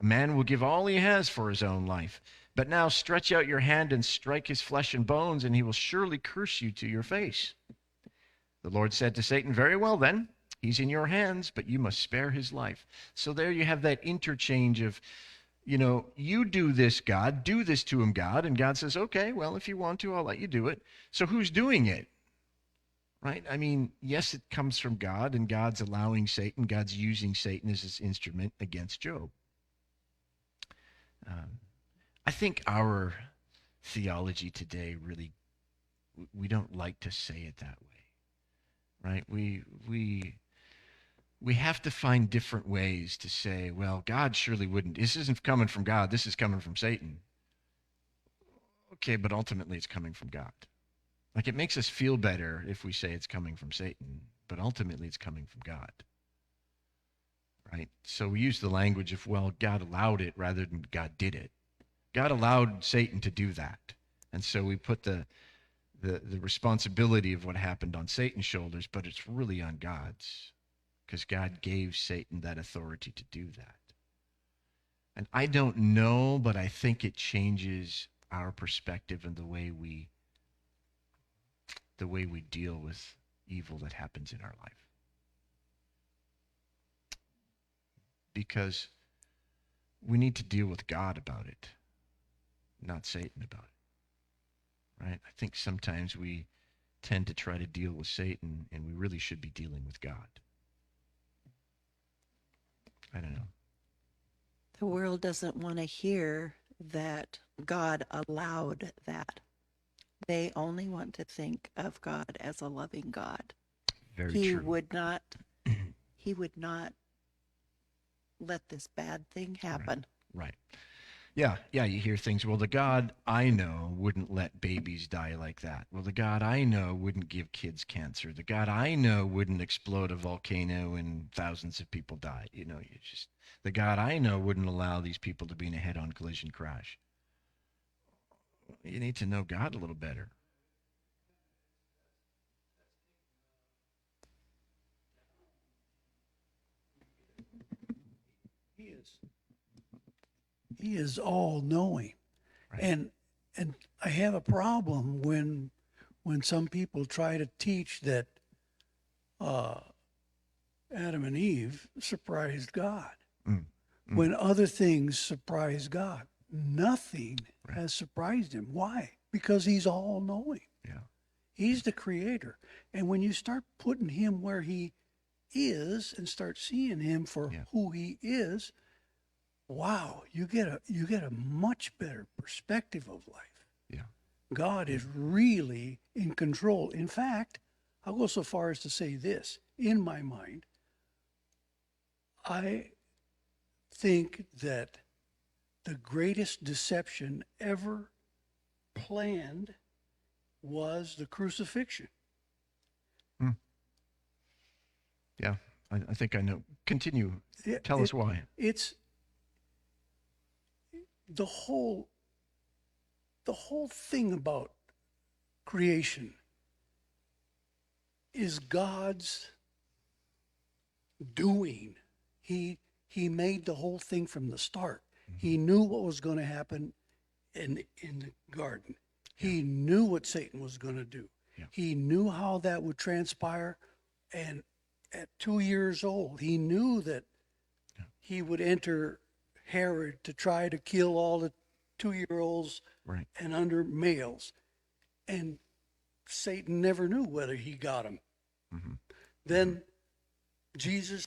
A man will give all he has for his own life. But now stretch out your hand and strike his flesh and bones, and he will surely curse you to your face. The Lord said to Satan, very well then, he's in your hands, but you must spare his life. So there you have that interchange of, you do this, God, do this to him, God. And God says, okay, well, if you want to, I'll let you do it. So who's doing it? Right? I mean, yes, it comes from God, and God's allowing Satan, God's using Satan as his instrument against Job. I think our theology today really, we don't like to say it that way, right? We have to find different ways to say, well, God surely wouldn't. This isn't coming from God. This is coming from Satan. Okay, but ultimately it's coming from God. Like, it makes us feel better if we say it's coming from Satan, but ultimately it's coming from God, right? So we use the language of, well, God allowed it rather than God did it. God allowed Satan to do that. And so we put the responsibility of what happened on Satan's shoulders, but it's really on God's, because God gave Satan that authority to do that. And I don't know, but I think it changes our perspective and the way we deal with evil that happens in our life. Because we need to deal with God about it, not Satan about it. Right? I think sometimes we tend to try to deal with Satan, and we really should be dealing with God. I don't know. The world doesn't want to hear that God allowed that. They only want to think of God as a loving God. Very He true. He would not let this bad thing happen. Right. Yeah, you hear things, well, the God I know wouldn't let babies die like that. Well, the God I know wouldn't give kids cancer. The God I know wouldn't explode a volcano and thousands of people die. The God I know wouldn't allow these people to be in a head-on collision crash. You need to know God a little better. He is all knowing. Right. And I have a problem when some people try to teach that Adam and Eve surprised God. When other things surprise God, nothing has surprised him. Why? Because he's all knowing. Yeah. He's the creator. And when you start putting him where he is and start seeing him for who he is, wow, you get a much better perspective of life. Yeah. God is really in control. In fact, I'll go so far as to say this. In my mind, I think that the greatest deception ever planned was the crucifixion. Yeah, I think I know. Continue. Tell us why. It's the whole thing about creation is God's doing. He made the whole thing from the start. He knew what was going to happen in the garden. He knew what Satan was going to do. Yeah. He knew how that would transpire. And at 2 years old, he knew that he would enter Herod to try to kill all the 2-year-olds and under males. And Satan never knew whether he got him. Then Jesus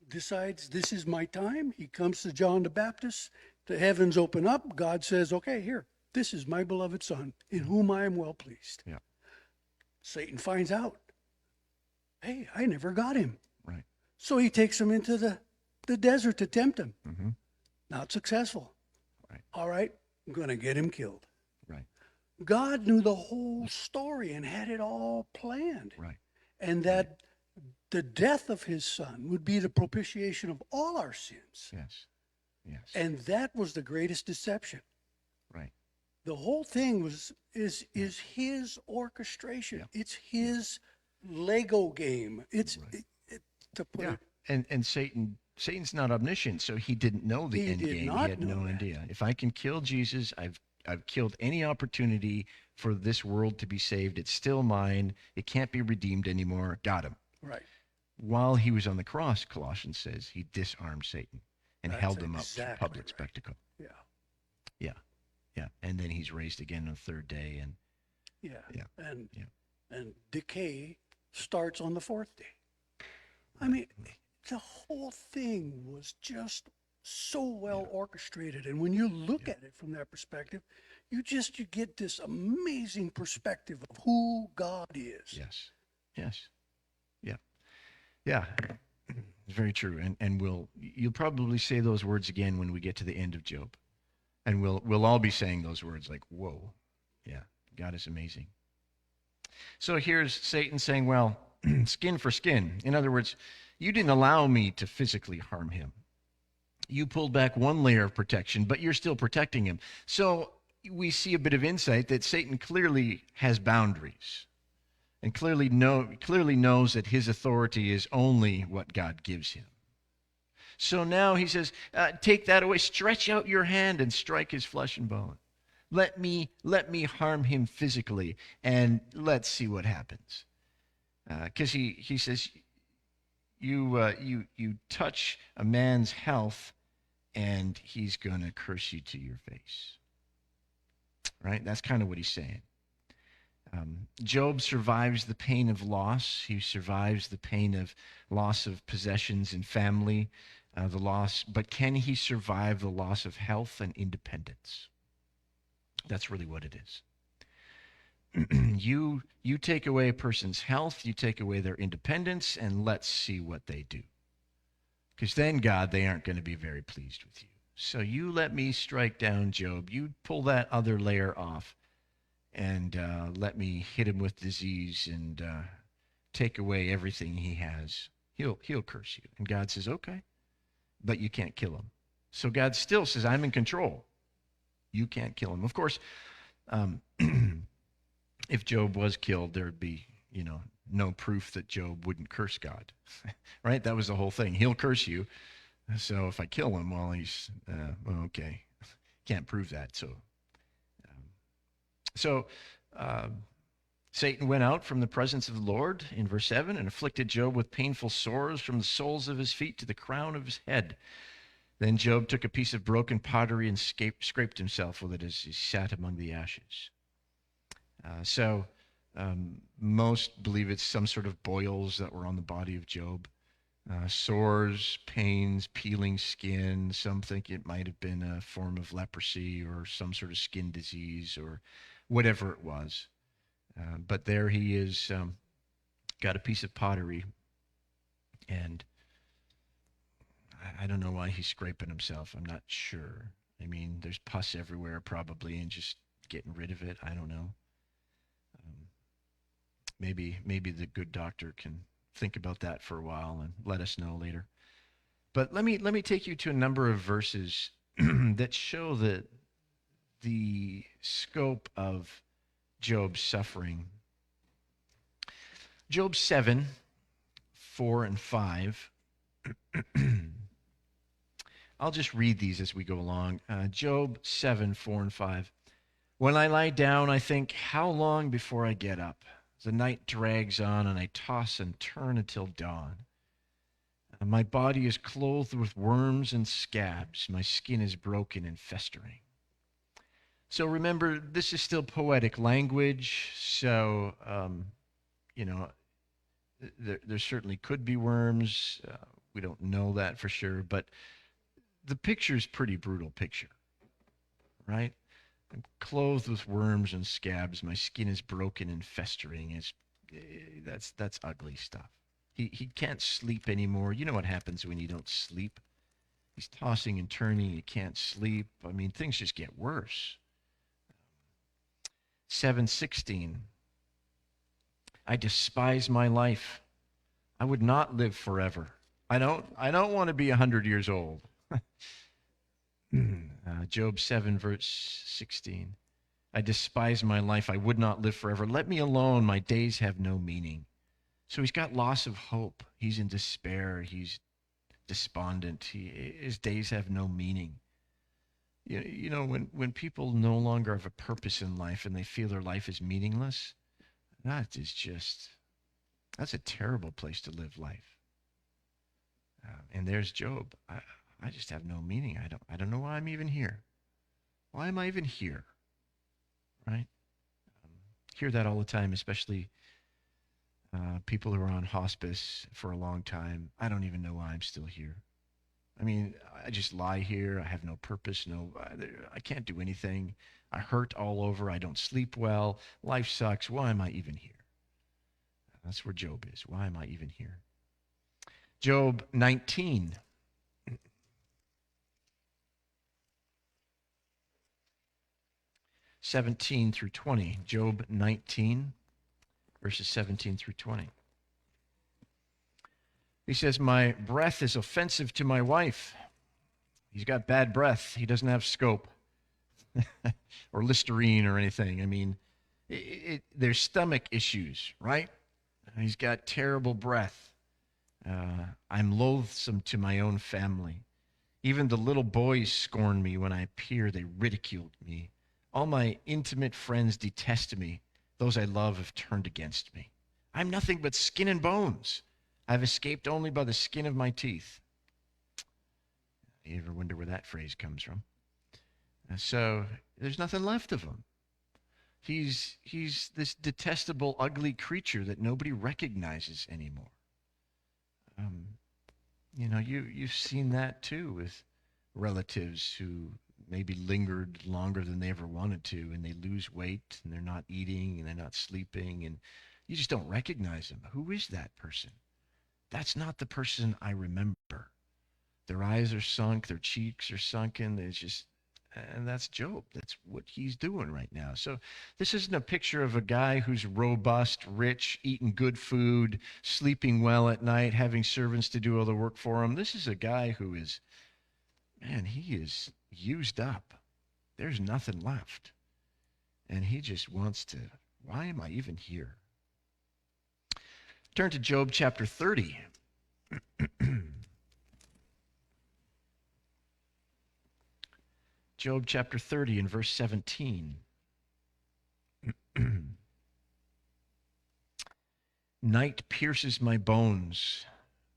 decides, this is my time. He comes to John the Baptist. The heavens open up. God says, okay, here, this is my beloved son in whom I am well pleased. Yeah. Satan finds out, hey, I never got him. Right. So he takes him into the desert to tempt him. Mm-hmm. Not successful. Right. All right, I'm going to get him killed. Right. God knew the whole story and had it all planned. Right. And that the death of his son would be the propitiation of all our sins. Yes. Yes. And that was the greatest deception. Right. The whole thing is his orchestration. Yeah. It's his Lego game. It's Right. to put Yeah. it. And Satan's not omniscient, so he didn't know the He end did game. not He had know no that. idea. If I can kill Jesus, I've killed any opportunity for this world to be saved. It's still mine. It can't be redeemed anymore. Got him. Right. While he was on the cross, Colossians says, he disarmed Satan and That's held him up exactly to public right. spectacle. Yeah. Yeah. Yeah. And then he's raised again on the third day. And Yeah. Yeah. And Yeah. and decay starts on the fourth day. I mean, the whole thing was just so well orchestrated. And when you look at it from that perspective, you get this amazing perspective of who God is. yes. Yes. Yeah. Yeah. It's very true. And you'll probably say those words again when we get to the end of Job. And we'll all be saying those words like, whoa. Yeah. God is amazing. So here's Satan saying, well, skin for skin. In other words, you didn't allow me to physically harm him. You pulled back one layer of protection, but you're still protecting him. So we see a bit of insight that Satan clearly has boundaries and clearly knows that his authority is only what God gives him. So now he says, take that away, stretch out your hand and strike his flesh and bone. Let me harm him physically, and let's see what happens. Because he says, you touch a man's health, and he's going to curse you to your face. Right? That's kind of what he's saying. Job survives the pain of loss. He survives the pain of loss of possessions and family, the loss. But can he survive the loss of health and independence? That's really what it is. You take away a person's health, you take away their independence, and let's see what they do. Because then, God, they aren't going to be very pleased with you. So you let me strike down Job. You pull that other layer off, and let me hit him with disease and take away everything he has. He'll curse you. And God says, okay, but you can't kill him. So God still says, I'm in control. You can't kill him. Of course, if Job was killed, there would be, no proof that Job wouldn't curse God, right? That was the whole thing. He'll curse you. So if I kill him, well, he's, okay. Can't prove that. So Satan went out from the presence of the Lord in verse 7 and afflicted Job with painful sores from the soles of his feet to the crown of his head. Then Job took a piece of broken pottery and scraped himself with it as he sat among the ashes. Most believe it's some sort of boils that were on the body of Job. Sores, pains, peeling skin. Some think it might have been a form of leprosy or some sort of skin disease or whatever it was. But there he is, got a piece of pottery, and I don't know why he's scraping himself. I'm not sure. I mean, there's pus everywhere probably, and just getting rid of it. I don't know. Maybe the good doctor can think about that for a while and let us know later. But let me take you to a number of verses that show the scope of Job's suffering. Job 7, 4 and 5. I'll just read these as we go along. Job 7, 4 and 5. When I lie down, I think, how long before I get up? The night drags on, and I toss and turn until dawn. My body is clothed with worms and scabs. My skin is broken and festering. So remember, this is still poetic language. So, there certainly could be worms. We don't know that for sure, but the picture is pretty brutal picture, right? I'm clothed with worms and scabs. My skin is broken and festering. That's ugly stuff. He can't sleep anymore. You know what happens when you don't sleep? He's tossing and turning. You can't sleep. I mean, things just get worse. 7:16. I despise my life. I would not live forever. I don't want to be 100 years old. Job 7, verse 16. I despise my life. I would not live forever. Let me alone. My days have no meaning. So he's got loss of hope. He's in despair. He's despondent. His days have no meaning. You know, when people no longer have a purpose in life and they feel their life is meaningless, that's a terrible place to live life. And there's Job. I just have no meaning. I don't know why I'm even here. Why am I even here? Right? Hear that all the time, especially people who are on hospice for a long time. I don't even know why I'm still here. I mean, I just lie here. I have no purpose. I can't do anything. I hurt all over. I don't sleep well. Life sucks. Why am I even here? That's where Job is. Why am I even here? Job 19. (17 through 20). Job 19, verses 17 through 20. He says, my breath is offensive to my wife. He's got bad breath. He doesn't have scope or Listerine or anything. I mean, there's stomach issues, right? He's got terrible breath. I'm loathsome to my own family. Even the little boys scorn me when I appear. They ridiculed me. All my intimate friends detest me. Those I love have turned against me. I'm nothing but skin and bones. I've escaped only by the skin of my teeth. You ever wonder where that phrase comes from? So there's nothing left of him. He's this detestable, ugly creature that nobody recognizes anymore. You've seen that too with relatives who maybe lingered longer than they ever wanted to, and they lose weight, and they're not eating, and they're not sleeping, and you just don't recognize them. Who is that person? That's not the person I remember. Their eyes are sunk, their cheeks are sunken. And that's Job. That's what he's doing right now. So this isn't a picture of a guy who's robust, rich, eating good food, sleeping well at night, having servants to do all the work for him. This is a guy who is, he is used up. There's nothing left. And he just wants to, why am I even here? Turn to Job chapter 30. Job chapter 30 and verse 17. Night pierces my bones.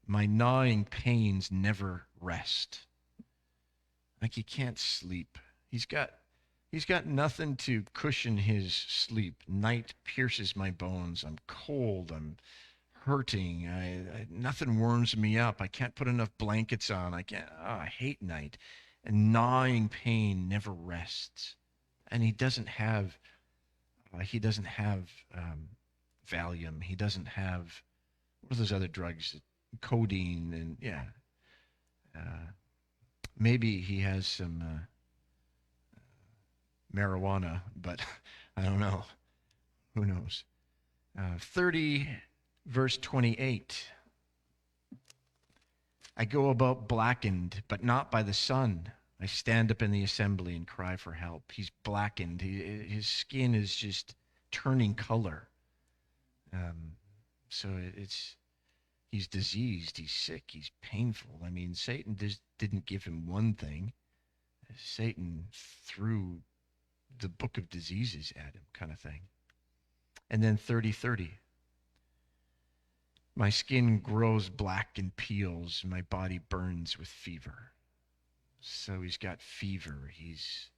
My gnawing pains never rest. Like he can't sleep. He's got nothing to cushion his sleep. Night pierces my bones. I'm cold. I'm hurting. Nothing warms me up. I can't put enough blankets on. I hate night. And gnawing pain never rests. And he doesn't have Valium. He doesn't have, what are those other drugs? Codeine and maybe he has some marijuana, but I don't know. Who knows? 30 verse 28. I go about blackened, but not by the sun. I stand up in the assembly and cry for help. He's blackened. His skin is just turning color. So he's diseased. He's sick. He's painful. I mean, Satan didn't give him one thing. Satan threw the book of diseases at him, kind of thing. And then 30:30. My skin grows black and peels. My body burns with fever. So he's got fever. His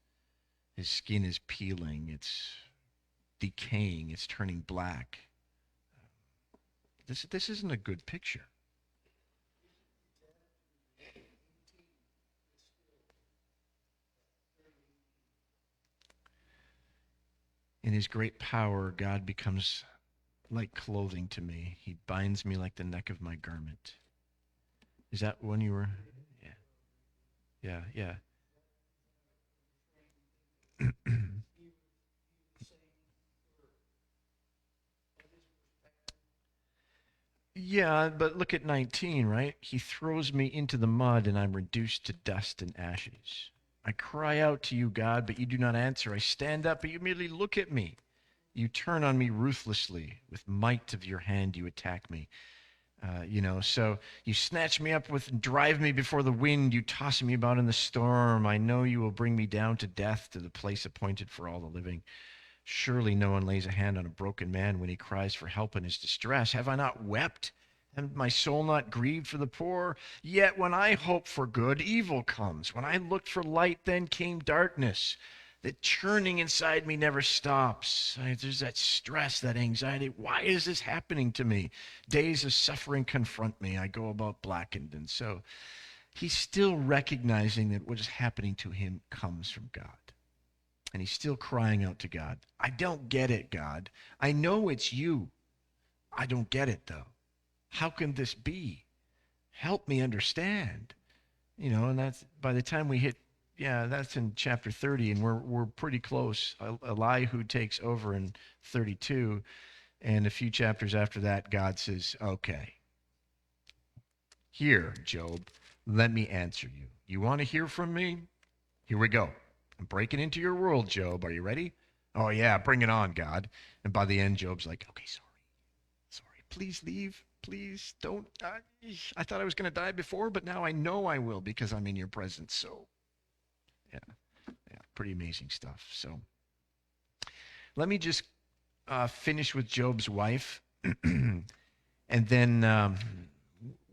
skin is peeling. It's decaying. It's turning black. This isn't a good picture. In his great power, God becomes like clothing to me. He binds me like the neck of my garment. Is that when you were? Yeah. Yeah, but look at 19, right? He throws me into the mud and I'm reduced to dust and ashes. I cry out to you, God, but you do not answer. I stand up, but you merely look at me. You turn on me ruthlessly. With might of your hand, you attack me. So you snatch me up with, drive me before the wind. You toss me about in the storm. I know you will bring me down to death, to the place appointed for all the living. Surely no one lays a hand on a broken man when he cries for help in his distress. Have I not wept? And my soul not grieved for the poor? Yet when I hope for good, evil comes. When I looked for light, then came darkness. The churning inside me never stops. There's that stress, that anxiety. Why is this happening to me? Days of suffering confront me. I go about blackened. And so he's still recognizing that what is happening to him comes from God. And he's still crying out to God. I don't get it, God. I know it's you. I don't get it, though. How can this be? Help me understand. And that's by the time we hit, that's in chapter 30, and we're pretty close. Elihu takes over in 32, and a few chapters after that, God says, okay, here, Job, let me answer you. You want to hear from me? Here we go. I'm breaking into your world, Job. Are you ready? Oh, yeah, bring it on, God. And by the end, Job's like, okay, sorry. Please leave. Please don't. I thought I was going to die before, but now I know I will because I'm in your presence. So, yeah, pretty amazing stuff. So, let me just finish with Job's wife, and then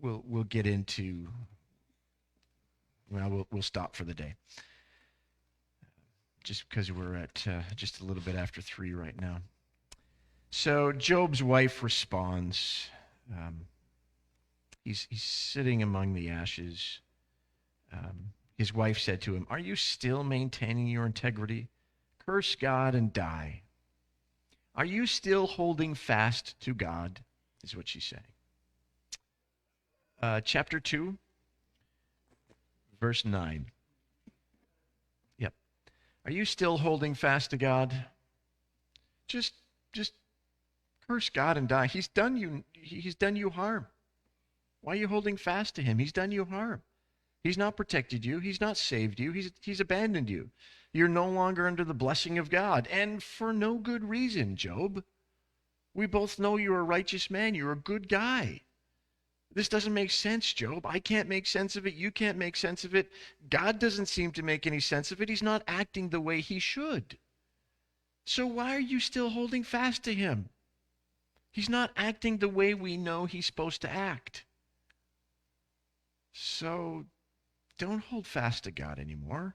we'll get into. Well, we'll stop for the day. Just because we're at just a little bit after 3 right now. So Job's wife responds. He's sitting among the ashes. His wife said to him, "Are you still maintaining your integrity? Curse God and die. Are you still holding fast to God?" Is what she's saying. Chapter 2, verse 9. Yep. Are you still holding fast to God? Just curse God and die. He's done you harm. Why are you holding fast to him? He's done you harm. He's not protected you. He's not saved you. He's abandoned you. You're no longer under the blessing of God, and for no good reason, Job. We both know you're a righteous man. You're a good guy. This doesn't make sense, Job. I can't make sense of it. You can't make sense of it. God doesn't seem to make any sense of it. He's not acting the way he should. So why are you still holding fast to him? He's not acting the way we know he's supposed to act. So don't hold fast to God anymore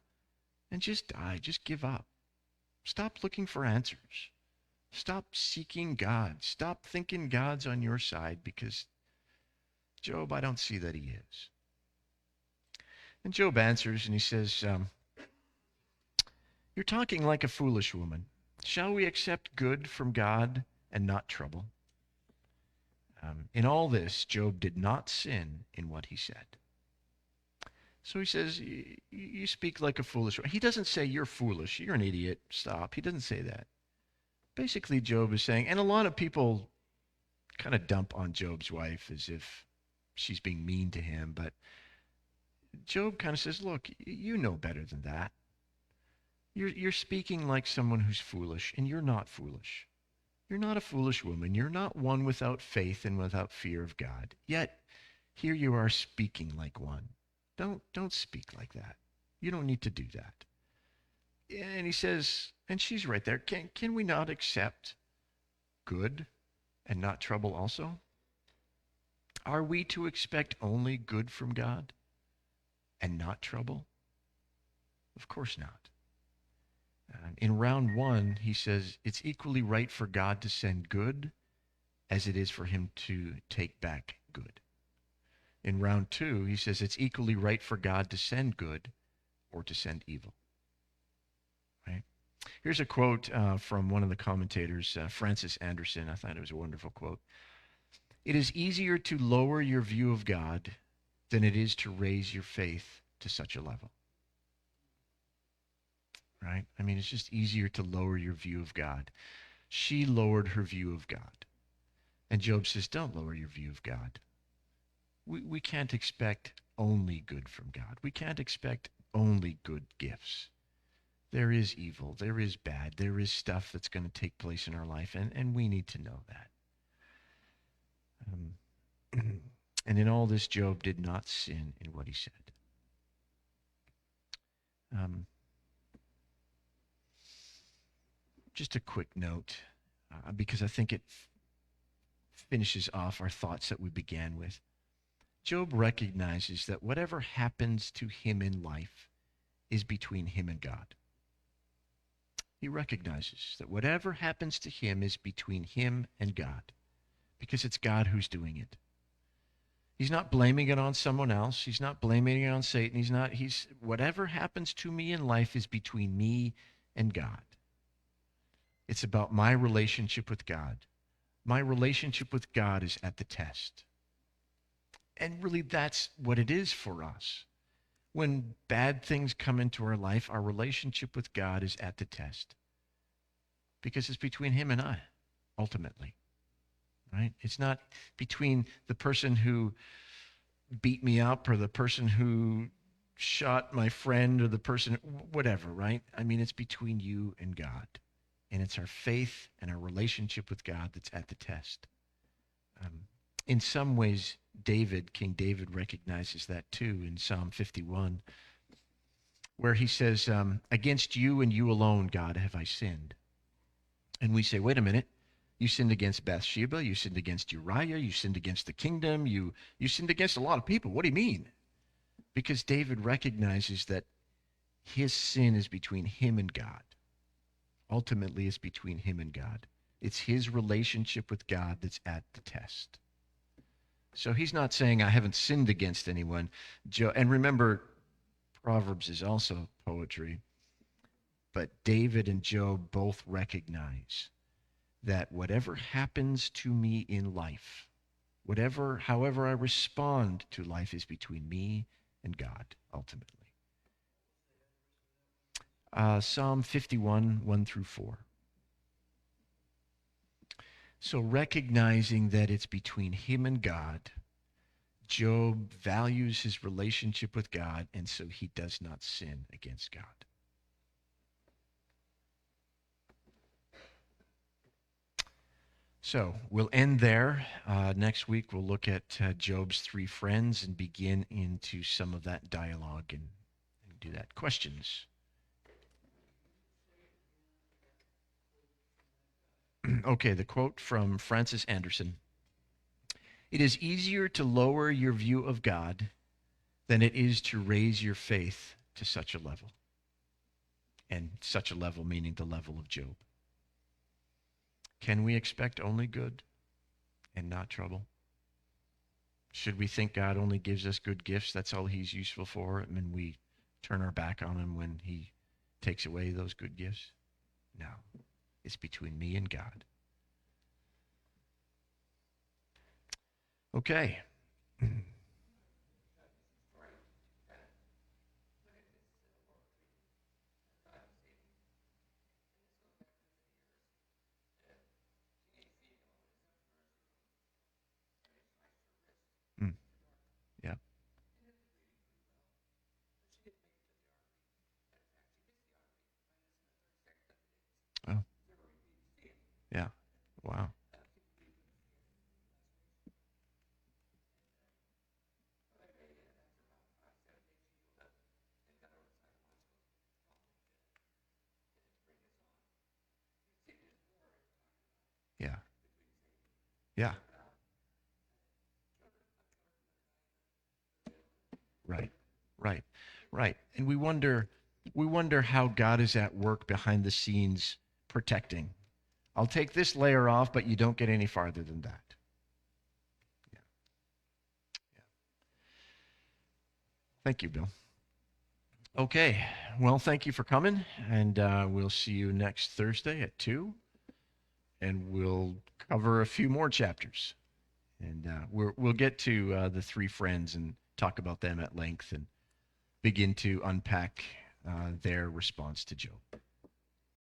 and just die. Just give up. Stop looking for answers. Stop seeking God. Stop thinking God's on your side because, Job, I don't see that he is. And Job answers and he says, you're talking like a foolish woman. Shall we accept good from God and not trouble? In all this, Job did not sin in what he said. So he says, you speak like a foolish woman. He doesn't say you're foolish, you're an idiot, stop. He doesn't say that. Basically, Job is saying, and a lot of people kind of dump on Job's wife as if she's being mean to him, but Job kind of says, look, you know better than that. You're speaking like someone who's foolish, and you're not foolish. You're not a foolish woman. You're not one without faith and without fear of God. Yet, here you are speaking like one. Don't speak like that. You don't need to do that. And he says, and she's right there, can we not accept good and not trouble also? Are we to expect only good from God and not trouble? Of course not. In round 1, he says, it's equally right for God to send good as it is for him to take back good. In round 2, he says it's equally right for God to send good or to send evil. Right? Here's a quote from one of the commentators, Francis Anderson. I thought it was a wonderful quote. It is easier to lower your view of God than it is to raise your faith to such a level. Right? I mean, it's just easier to lower your view of God. She lowered her view of God. And Job says, don't lower your view of God. We can't expect only good from God. We can't expect only good gifts. There is evil, there is bad, there is stuff that's going to take place in our life, and we need to know that. And in all this, Job did not sin in what he said. Just a quick note, because I think it finishes off our thoughts that we began with. Job recognizes that whatever happens to him in life is between him and God. He recognizes that whatever happens to him is between him and God, because it's God who's doing it. He's not blaming it on someone else. He's not blaming it on Satan. Whatever happens to me in life is between me and God. It's about my relationship with God. My relationship with God is at the test. And really, that's what it is for us. When bad things come into our life, our relationship with God is at the test. Because it's between him and I, ultimately. Right? It's not between the person who beat me up or the person who shot my friend or the person, whatever, right? I mean, it's between you and God. And it's our faith and our relationship with God that's at the test. In some ways, King David recognizes that too in Psalm 51, where he says, against you and you alone, God, have I sinned. And we say, wait a minute. You sinned against Bathsheba. You sinned against Uriah. You sinned against the kingdom. You sinned against a lot of people. What do you mean? Because David recognizes that his sin is between him and God. Ultimately, it's between him and God. It's his relationship with God that's at the test. So he's not saying, I haven't sinned against anyone. And remember, Proverbs is also poetry. But David and Job both recognize that whatever happens to me in life, however I respond to life is between me and God, ultimately. Psalm 51, 1 through 4. So recognizing that it's between him and God, Job values his relationship with God, and so he does not sin against God. So we'll end there. Next week, we'll look at Job's three friends and begin into some of that dialogue and do that. Questions? Okay, the quote from Francis Anderson. It is easier to lower your view of God than it is to raise your faith to such a level. And such a level meaning the level of Job. Can we expect only good and not trouble? Should we think God only gives us good gifts, that's all he's useful for, and then we turn our back on him when he takes away those good gifts? No. It's between me and God. Okay. Yeah. Oh. Yeah. Wow. Yeah. Yeah. Right. Right. Right. And we wonder how God is at work behind the scenes protecting. I'll take this layer off, but you don't get any farther than that. Yeah. Yeah. Thank you, Bill. Okay. Well, thank you for coming, and we'll see you next Thursday at 2, and we'll cover a few more chapters. And we'll get to the three friends and talk about them at length and begin to unpack their response to Job.